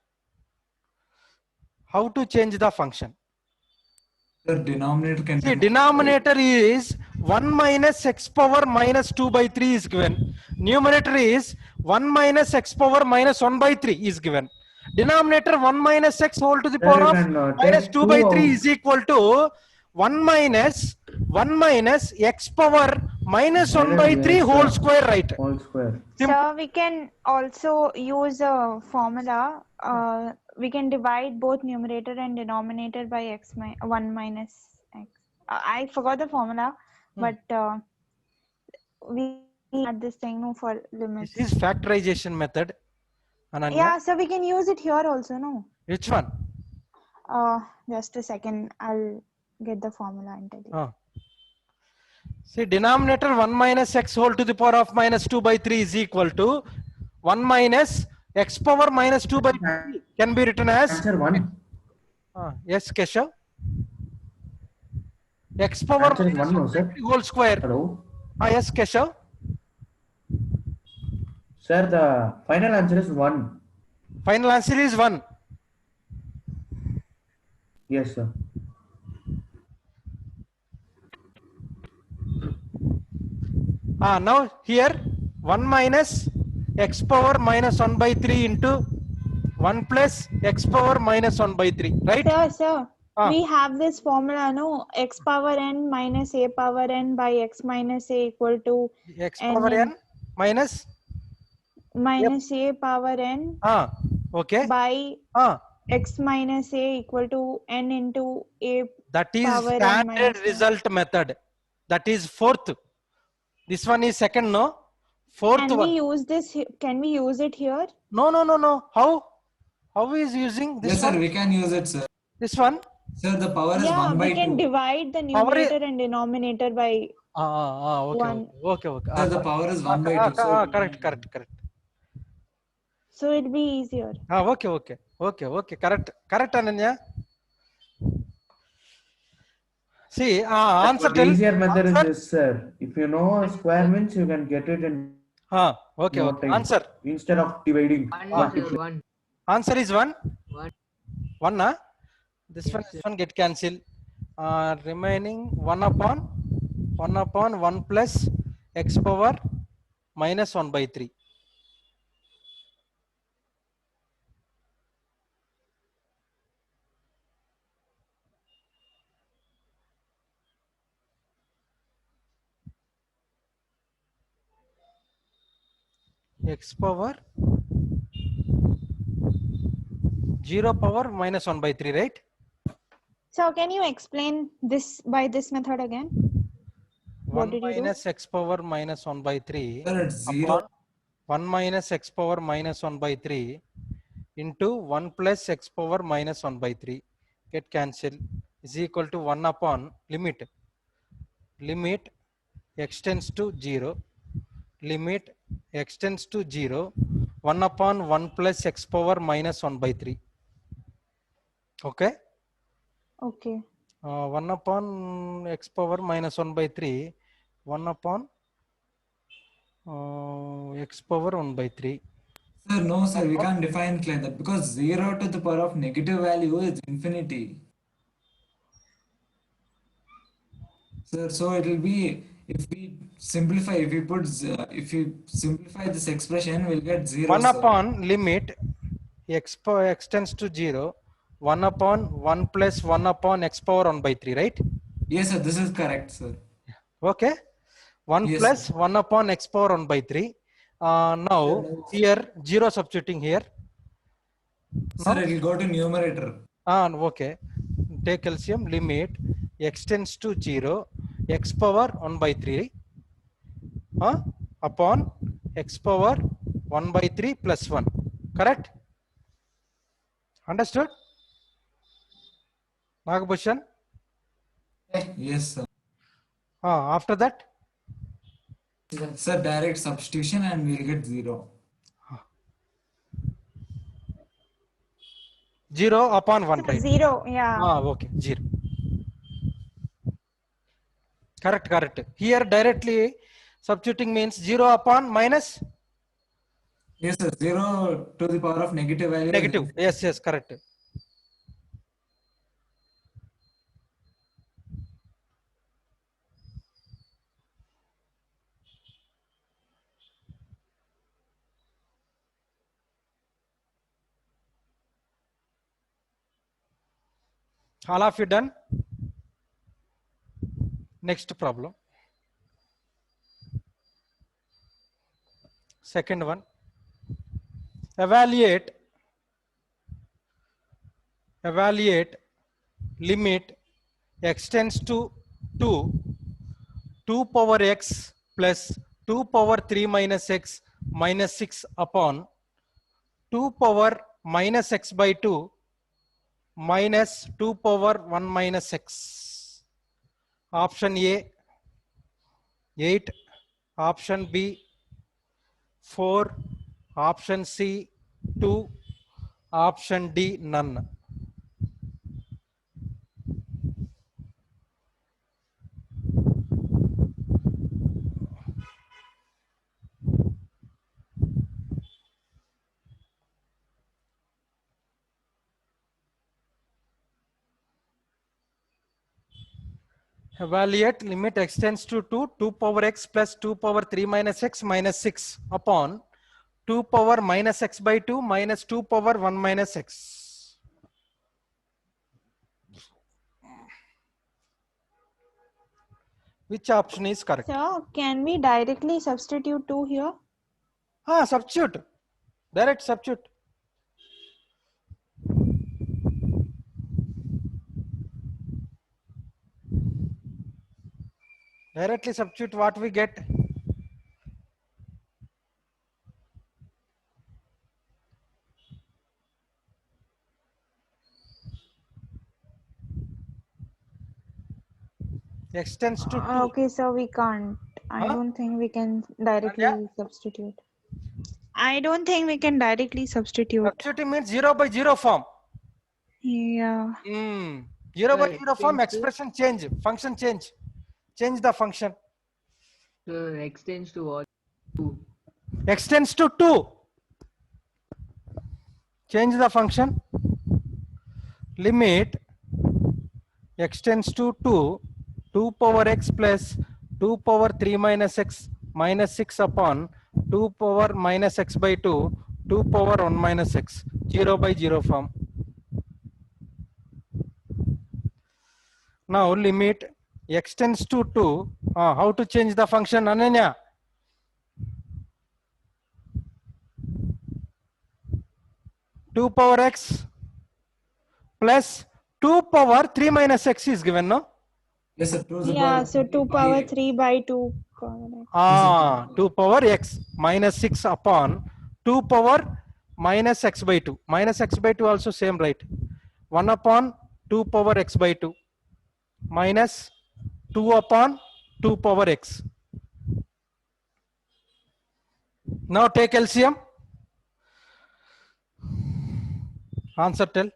How to change the function? Sir, denominator can See, be denominator is 1 minus x power minus 2 by 3 is given. Numerator is 1 minus x power minus 1 by 3 is given. Denominator 1 minus x whole to the power of minus 2 by 3 is equal to 1 minus x power minus 1 by 3 whole square, right? Whole square. So we can also use a formula. We can divide both numerator and denominator by 1 minus x. I forgot the formula, but we had this thing for limits. This is factorization method. Ananya. Yeah, so we can use it here also, no? Which one? Just a second. I'll get the formula and tell you. See, denominator 1 minus x whole to the power of minus 2 by 3 is equal to 1 minus x power minus 2 by 3 can be written as Answer 1. Yes, Keshav. X power Answer is minus 1, no, 1 by sir. 3 whole square. Hello. Yes, Keshav. Sir, the final answer is 1. Final answer is 1. Yes, sir. Now here 1 minus x power minus 1 by 3 into 1 plus x power minus 1 by 3, right? Sir, we have this formula, no? X power n minus a power n by x minus a equal to x power n minus a power n okay by x minus a equal to n into a that is power standard result method. That is fourth. This one is second, no? Fourth can one. We use this? Can we use it here? No. How is using this yes, one? Sir, we can use it, sir. This one? Sir, the power is 1 by 2. We can divide the numerator and denominator by okay. 1. Sir, the power is 1 by 2. Correct. So it'll be easier. Okay. Correct, Ananya. See, answer The till easier method answer. is this, sir. If you know square means, you can get it in okay. time. Answer. Instead of dividing. One. Answer is 1. 1, This Yes, one, sir. this one get cancelled. Remaining 1 upon 1 plus x power minus 1 by 3. X power 0 power minus 1 by 3, right? So can you explain this by this method again? 1 minus x power minus 1 by 3 Sir, it's 0. 1 minus x power minus 1 by 3 into 1 plus x power minus 1 by 3 get cancelled is equal to 1 upon limit x tends to 0, limit x tends to 0, 1 upon 1 plus x power minus 1 by 3. Okay? Okay. 1 upon x power minus 1 by 3, 1 upon x power 1 by 3. Sir, no, sir, we can't define like that because 0 to the power of negative value is infinity. Sir, so it will be, if we simplify, if we simplify this expression, we'll get 0, 1 sir. upon limit x tends to 0, 1 upon 1 plus 1 upon x power 1 by 3, right? Yes, sir, this is correct, sir. Okay. 1 Yes, plus sir. 1 upon x power 1 by 3. Now here 0 substituting here. Sir, it will go to numerator. Okay. Take LCM, limit x tends to 0, x power 1 by 3 upon x power 1 by 3 plus 1. Correct? Understood? Nagbhushan? Yes, sir. After that? Sir, direct substitution and we'll get 0. 0 upon 1, right? 0, yeah. Okay, 0. Correct. Here directly substituting means 0 upon minus? Yes, sir. 0 to the power of negative value. Negative. Yes, correct. All of you done? Next problem. Second one. Evaluate limit x tends to 2 power x plus 2 power 3 minus x minus 6 upon 2 power minus x by 2 minus 2 power 1 minus x. Option A 8, option B 4, option C 2, option D none. Evaluate limit x tends to 2 power x plus 2 power 3 minus x minus 6 upon 2 power minus x by 2 minus 2 power 1 minus x. Which option is correct? So can we directly substitute 2 here? Substitute. Direct substitute. Directly substitute what we get. X tends to 2. Okay, so we can't. I don't think we can directly substitute. I don't think we can directly substitute. Substituting means 0 by 0 form. Yeah. 0 by 0 form, expression change, function change. Change the function. So x tends to what? 2. X tends to 2. Change the function. Limit x tends to 2 power x plus 2 power 3 minus x minus 6 upon 2 power minus x by 2, 2 power 1 minus x. 0 by 0 form. Now limit x tends to 2. How to change the function, Ananya? Two power x plus 2 power 3 minus x is given, no? Yes, sir. Yeah, so 2 power 3 by 2 power x. 2 power x minus 6 upon 2 power minus x by 2. Minus x by 2 also same, right? 1 upon 2 power x by 2 minus 2 upon 2 power x. Now take LCM. Answer tell.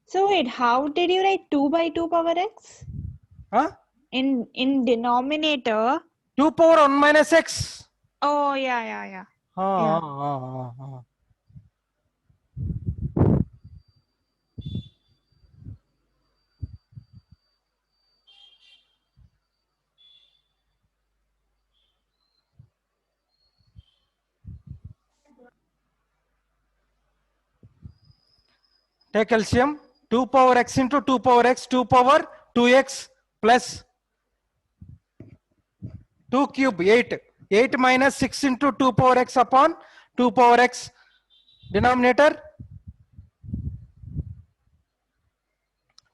So wait, how did you write 2 by 2 power x? In denominator. 2 power 1 minus x. Oh, yeah. Take LCM. 2 power x into 2 power x, 2 power 2x plus 2 cube 8. 8 minus 6 into 2 power x upon 2 power x. Denominator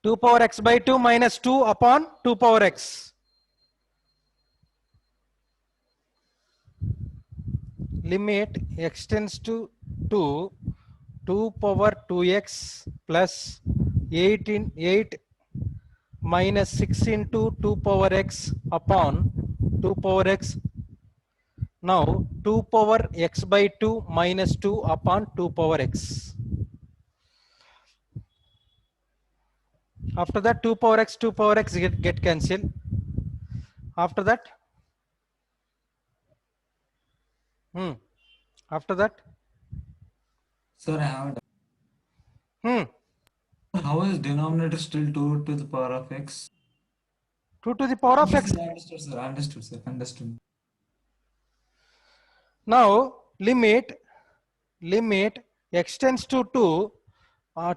2 power x by 2 minus 2 upon 2 power x. Limit x tends to 2 power 2x plus 8 minus 6 into 2 power x upon 2 power x. Now 2 power x by 2 minus 2 upon 2 power x. After that 2 power x get cancelled. After that, after that, Sir, I have how is denominator still 2 to the power of x? 2 to the power of x. Understood, sir. Understood, sir. Understood. Now limit x tends to 2,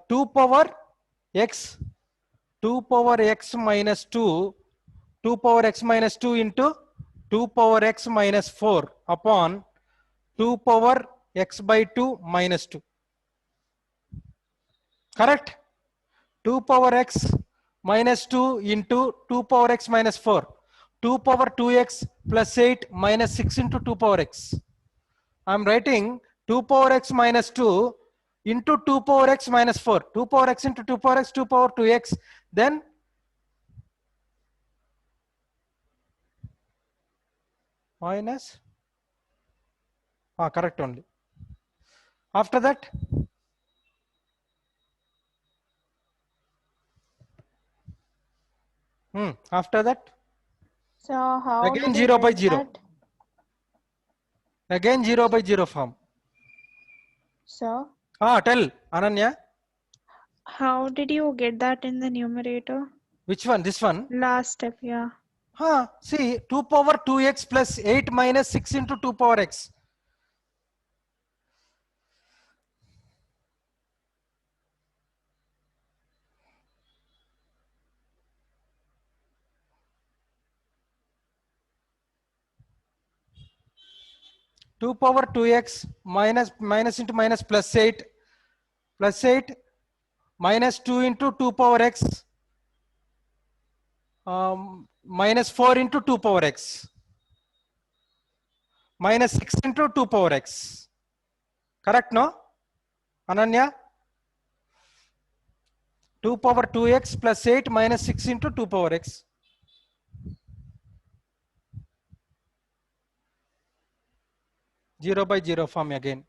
2 power x, 2 power x minus 2, 2 power x minus 2 into 2 power x minus 4 upon 2 power x by 2 minus 2. Correct? 2 power x minus 2 into 2 power x minus 4. 2 power 2x plus 8 minus 6 into 2 power x. I am writing 2 power x minus 2 into 2 power x minus 4. 2 power x into 2 power x, 2 power 2x. Then minus, correct only. After that, after that, So how again did you 0 by get 0. that? Again 0 by 0 form. So Tell Ananya. how did you get that in the numerator? Which one? This one? Last step, yeah. See, 2 power 2x plus 8 minus 6 into 2 power x. Two power 2x minus into minus plus 8 minus 2 into 2 power x minus 4 into 2 power x minus 6 into 2 power x. Correct, no? Ananya? 2 power 2x plus 8 minus 6 into 2 power x. Zero by zero form again.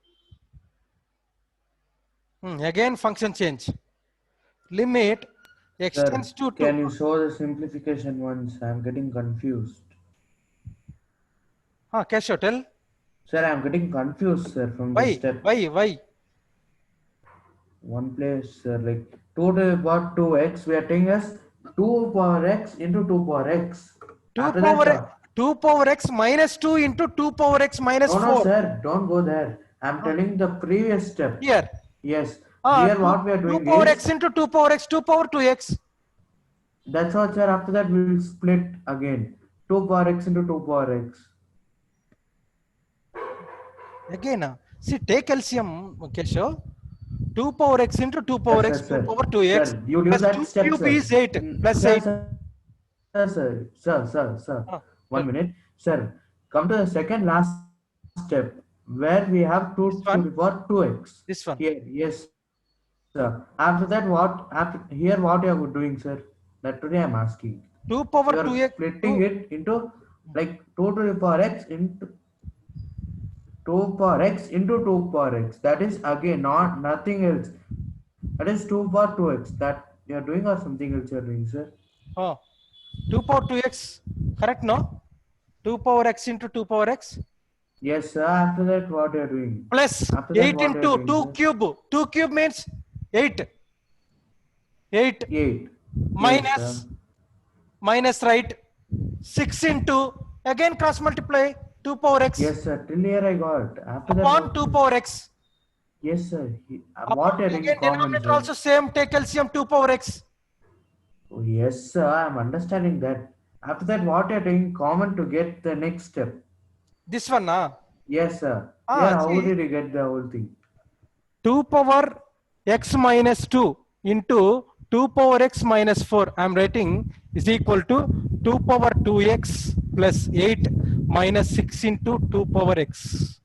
Again function change. Limit x Sir, tends to 2. can you show the simplification once? I'm getting confused. Keshav, tell. Sir, I'm getting confused, sir, from Why? this step. Why? One place, sir, like 2 to the power 2x, we are taking as 2 power x into 2 power x. 2 power x minus 2 into 2 power x minus 4. No, sir, don't go there. I'm telling the previous step. Here. Yes. Here what we are doing 2 power is, x into 2 power x, 2 power 2x. that's all, sir. After that, we will split again. 2 power x into 2 power x. Again, see, take LCM, Keshav. 2 power x into 2 power x, Sir, 2 power 2x. Sir, you do Plus that 2 step, cube sir. is 8. Plus 8. Sir. 1 minute. Sir, come to the second last step where we have 2 to the power 2x. This one. Here, yes, sir. After that, what you are doing, sir? That today I'm asking. 2 power You are 2x. splitting it into like 2 to the power x into 2 power x into 2 power x. That is again nothing else. That is 2 power 2x. That you are doing or something else you are doing, sir? 2 power 2x. Correct, no? 2 power x into 2 power x. Yes, sir. After that, what you are doing? Plus After that, 8 what into you are doing, 2 sir? cube. 2 cube means 8. 8. 8. Minus, minus right. 6 into, again cross multiply 2 power x. Yes, sir. Till here I got. After that, Upon 2 power x. Yes, sir. What are in Again, common, denominator sir? also same. Take LCM 2 power x. Oh, yes, sir. I'm understanding that. After that, what are in common to get the next step? This one, Yes, sir. Yeah, how see, did you get the whole thing? 2 power x minus 2 into 2 power x minus 4. I'm writing is equal to 2 power 2x plus 8 minus 6 into 2 power x.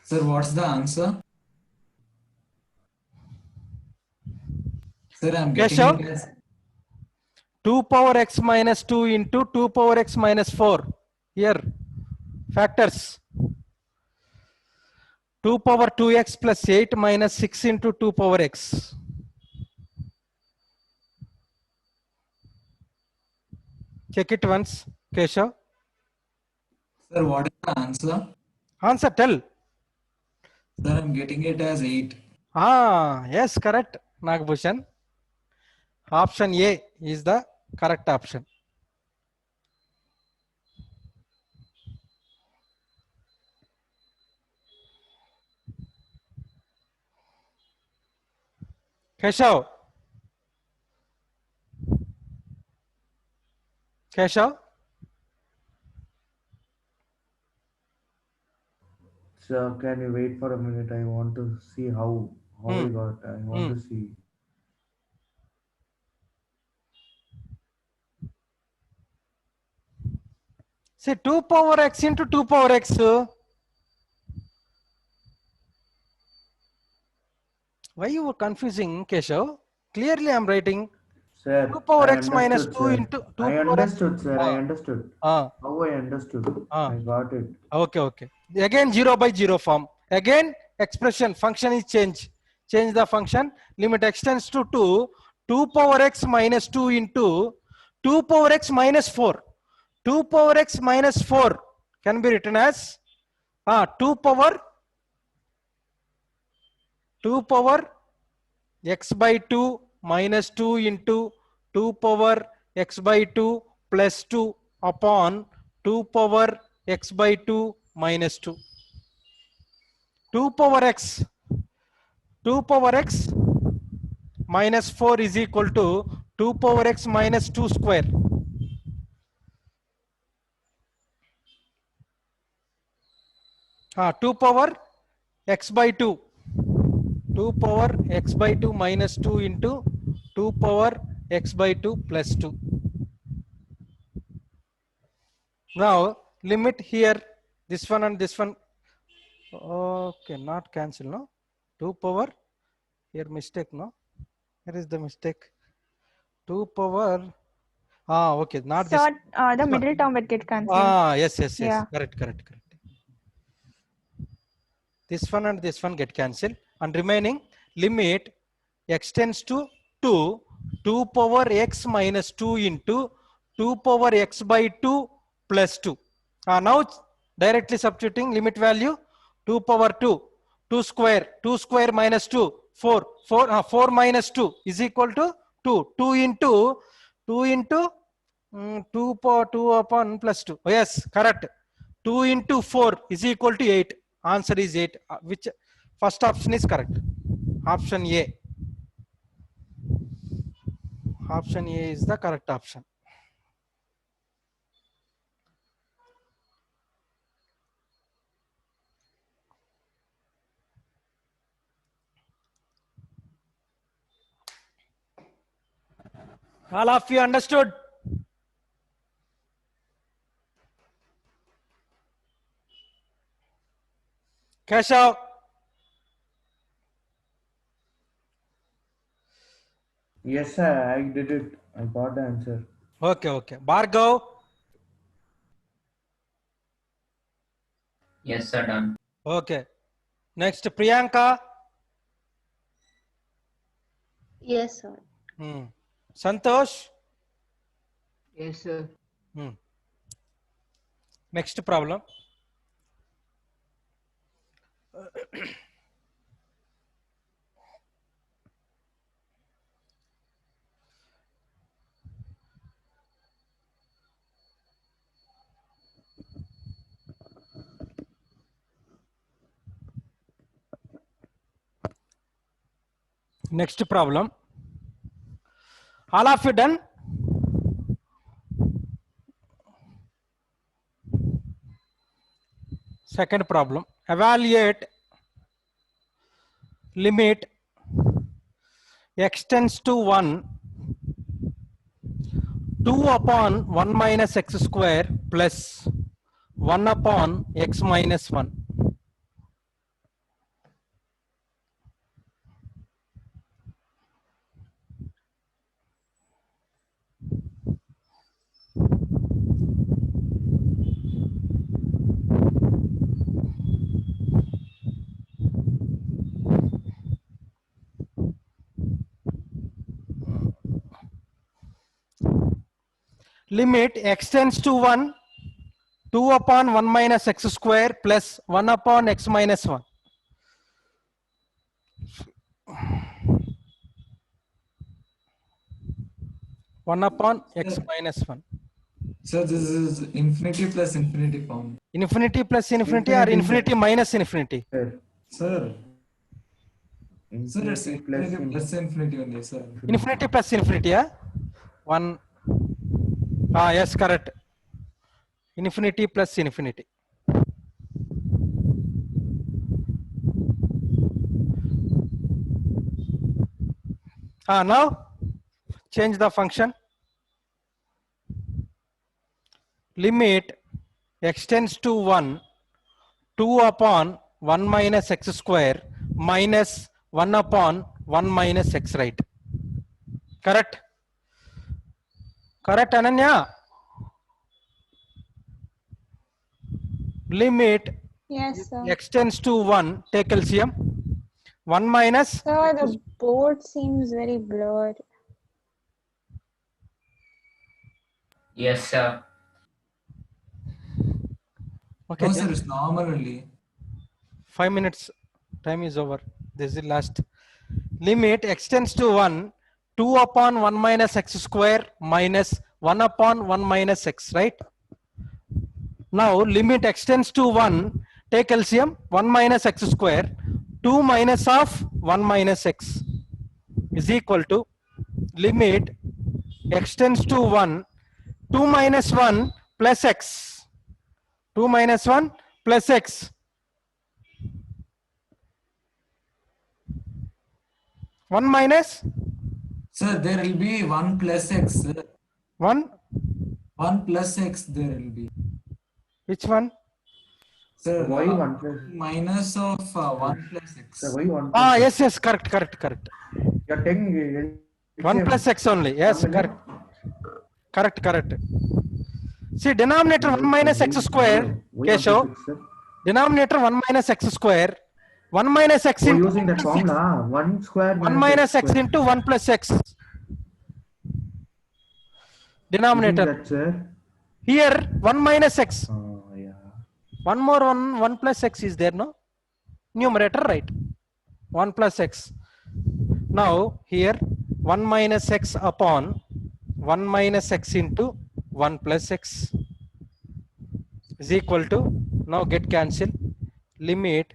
Sir, what's the answer? Sir, I'm getting Keshav? it as 2 power x minus 2 into 2 power x minus 4. Here, factors. 2 power 2x plus 8 minus 6 into 2 power x. Check it once, Keshav. Sir, what is the answer? Answer, tell. Sir, I'm getting it as 8. Yes, correct, Nagbhushan. Option A is the correct option. Keshav. Keshav. Sir, can you wait for a minute? I want to see how we got. I want to see. See, 2 power x into 2 power x. Why you were confusing, Keshav? Clearly, I'm writing Sir, 2 power I x minus understood, 2 sir. into 2 I power x. understood, sir. I understood. How I understood. I got it. Okay, okay. Again, 0 by 0 form. Again, expression, function is change. Change the function. Limit extends to 2. 2 power x minus 2 into 2 power x minus 4. 2 power x minus 4 can be written as 2 power x by 2 minus 2 into 2 power x by 2 plus 2 upon 2 power x by 2 minus 2. 2 power x minus 4 is equal to 2 power x minus 2 square. Ah, 2 power x by 2. 2 power x by 2 minus 2 into 2 power x by 2 plus 2. Now limit here this one and this one. Okay, not cancel, no? 2 power, here mistake, no? Here is the mistake. 2 power, okay, not So this. the middle term will get cancelled. Yes. Yeah. Correct. This one and this one get cancelled, and remaining limit extends to 2 power x minus 2 into 2 power x by 2 plus 2. Now directly substituting limit value 2 power 2 square minus 2 4 minus 2 is equal to 2 into 2 power 2 upon plus 2. Oh, yes, correct. 2 into 4 is equal to 8. Answer is 8. Which first option is correct? Option A. Option A is the correct option. All of you understood? Keshav. Yes, sir. I did it. I got the answer. Okay. Bhargav. Yes, sir, done. Okay. Next, Priyanka. Yes, sir. Santosh. Yes, sir. Next problem. Next problem. All of you done? Second problem. Evaluate limit x tends to 1, 2 upon 1 minus x square plus 1 upon x minus 1. Limit x tends to 1, 2 upon 1 minus x square plus 1 upon x minus 1. One upon x minus 1. So this is infinity plus infinity form. Infinity plus infinity or infinity minus infinity? Sir. Sir, it's infinity plus infinity only, sir. Infinity plus infinity, yeah? One. Ah, yes, correct. Infinity plus infinity. Now change the function. Limit x tends to 1, 2 upon 1 minus x square minus 1 upon 1 minus x, right? Correct? Correct, Ananya? Limit Yes, sir. x tends to 1, take LCM. 1 minus. Sir, the board seems very blurred. Yes, sir. Okay, no, sir, it's normal only. 5 minutes. Time is over. This is the last. Limit x tends to 1, 2 upon 1 minus x square minus 1 upon 1 minus x, right? Now limit x tends to 1, take LCM, 1 minus x square, 2 minus of 1 minus x is equal to limit x tends to 1, 2 minus 1 plus x. 2 minus 1 plus x. 1 minus? Sir, there will be 1 plus x, sir. 1? 1 plus x there will be. Which one? Sir, why 1 plus? Minus of 1 plus x. Sir, why 1 plus? Yes, correct. You're taking 1 plus x only. Yes, correct. See, denominator 1 minus x square, Keshav. Denominator 1 minus x square. 1 minus x into using that formula, 1 square 1 minus x square. into 1 plus x. Denominator. That, sir? Here 1 minus x. Oh, yeah. 1 more 1 plus x is there, no? Numerator, right? 1 plus x. Now here 1 minus x upon 1 minus x into 1 plus x is equal to, now get cancel, limit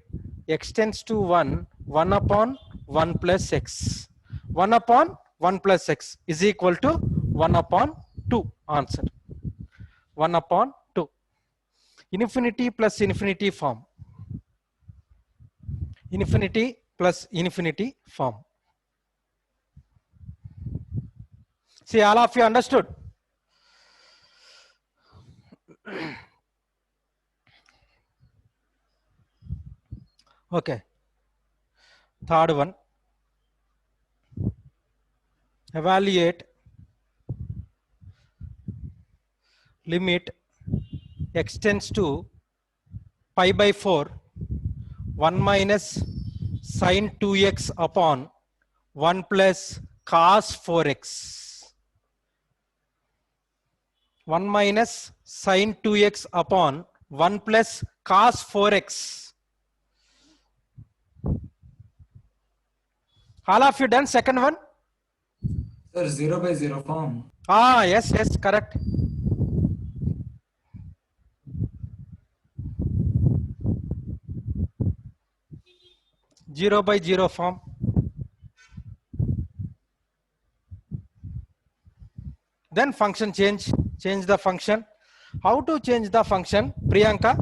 x tends to 1, 1 upon 1 plus x. 1 upon 1 plus x is equal to 1 upon 2. Answer. 1 upon 2. Infinity plus infinity form. Infinity plus infinity form. See, all of you understood? Okay. Third one. Evaluate limit x tends to pi by 4, 1 minus sine 2x upon 1 plus cos 4x. 1 minus sine 2x upon 1 plus cos 4x. All of you done second one? Sir, 0 by 0 form. Yes, correct. Zero by zero form. Then function change the function. How to change the function? Priyanka,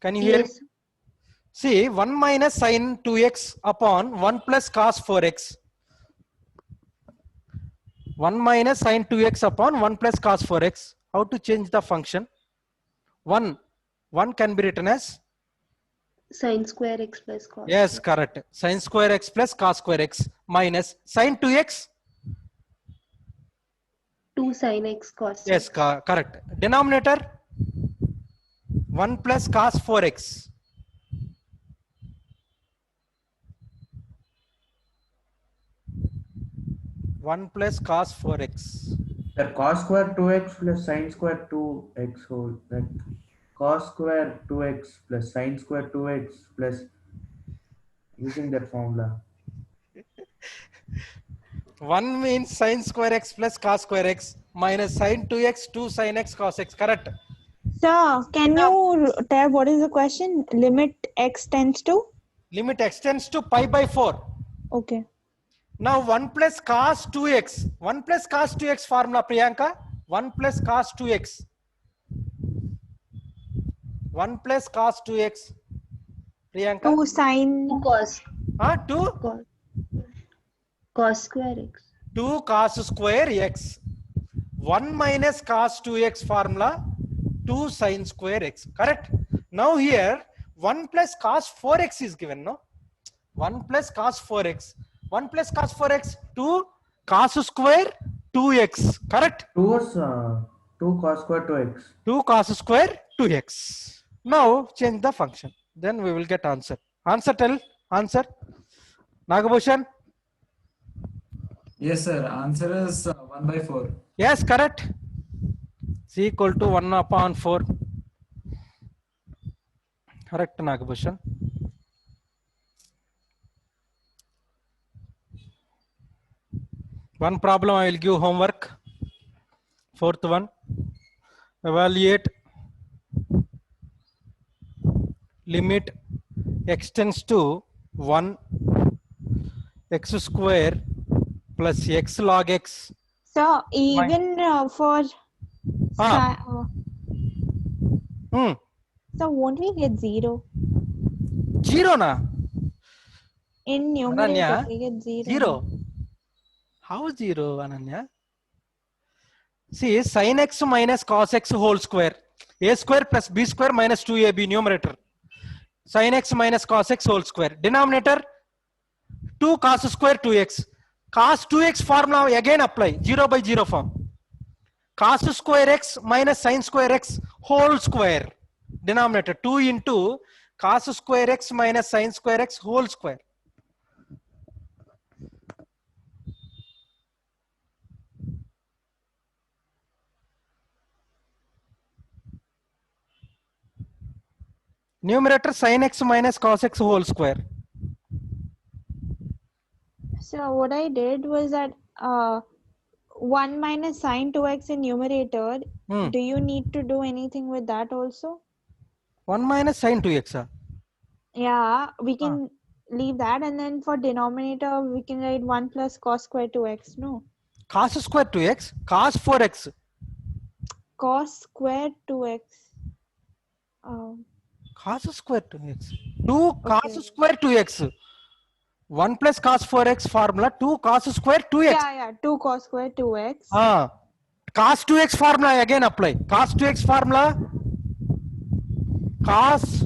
can you hear me? Yes. See, 1 minus sin 2x upon 1 plus cos 4x. 1 minus sin 2x upon 1 plus cos 4x. How to change the function? 1 can be written as? Sin square x plus cos. Yes, correct. Sin square x plus cos square x minus sin 2x. 2 sin x cos. Yes, correct. Denominator 1 plus cos 4x. One plus cos 4x. The cos square 2x plus sin square 2x whole, like cos square 2x plus sin square 2x plus using that formula. 1 means sin square x plus cos square x minus sin 2x 2 sin x cos x. Correct. Sir, can you tell what is the question? Limit x tends to? Limit x tends to pi by 4. Okay. Now 1 plus cos 2x. 1 plus cos 2x formula, Priyanka. 1 plus cos 2x. 1 plus cos 2x. Priyanka. 2 sin. 2 cos. 2? Cos square x. 2 cos square x. 1 minus cos 2x formula. 2 sin square x. Correct. Now here 1 plus cos 4x is given, no? 1 plus cos 4x. 1 plus cos 4x, 2 cos square 2x. Correct? 2 is 2 cos square 2x. 2 cos square 2x. Now change the function. Then we will get answer. Answer, tell. Answer. Nagabhushan? Yes, sir. Answer is 1 by 4. Yes, correct. C equal to 1 upon 4. Correct, Nagabhushan. One problem I will give homework. Fourth one. Evaluate limit x tends to 1 x square plus x log x. So even for so won't we get 0? 0 na? In numerator Ananya, we get 0. 0. How 0, Ananya? See, sin x minus cos x whole square. A square plus b square minus 2ab numerator. Sin x minus cos x whole square. Denominator 2 cos square 2x. Cos 2x formula again apply. 0 by 0 form. Cos square x minus sin square x whole square. Denominator 2 into cos square x minus sin square x whole square. Numerator sin x minus cos x whole square. So what I did was that 1 minus sin 2x in numerator, do you need to do anything with that also? 1 minus sin 2x. Yeah, we can leave that, and then for denominator we can write 1 plus cos square 2x, no? Cos square 2x, cos 4x. Cos square 2x. Cos square 2x. 2 cos square 2x. 1 plus cos 4x formula 2 cos square 2x. Yeah, 2 cos square 2x. Cos 2x formula again apply. Cos 2x formula cos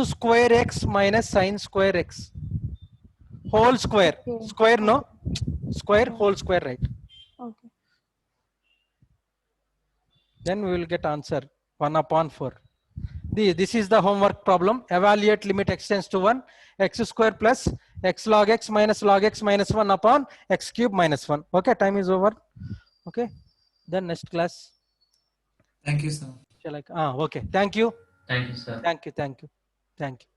square x minus sin square x whole square. Okay. Square, no? Square whole square, right? Okay. Then we will get answer 1 upon 4. This is the homework problem. Evaluate limit x tends to 1 x square plus x log x minus 1 upon x cube minus 1. Okay, time is over. Okay, then next class. Thank you, sir. Shall I? Okay, thank you. Thank you, sir. Thank you.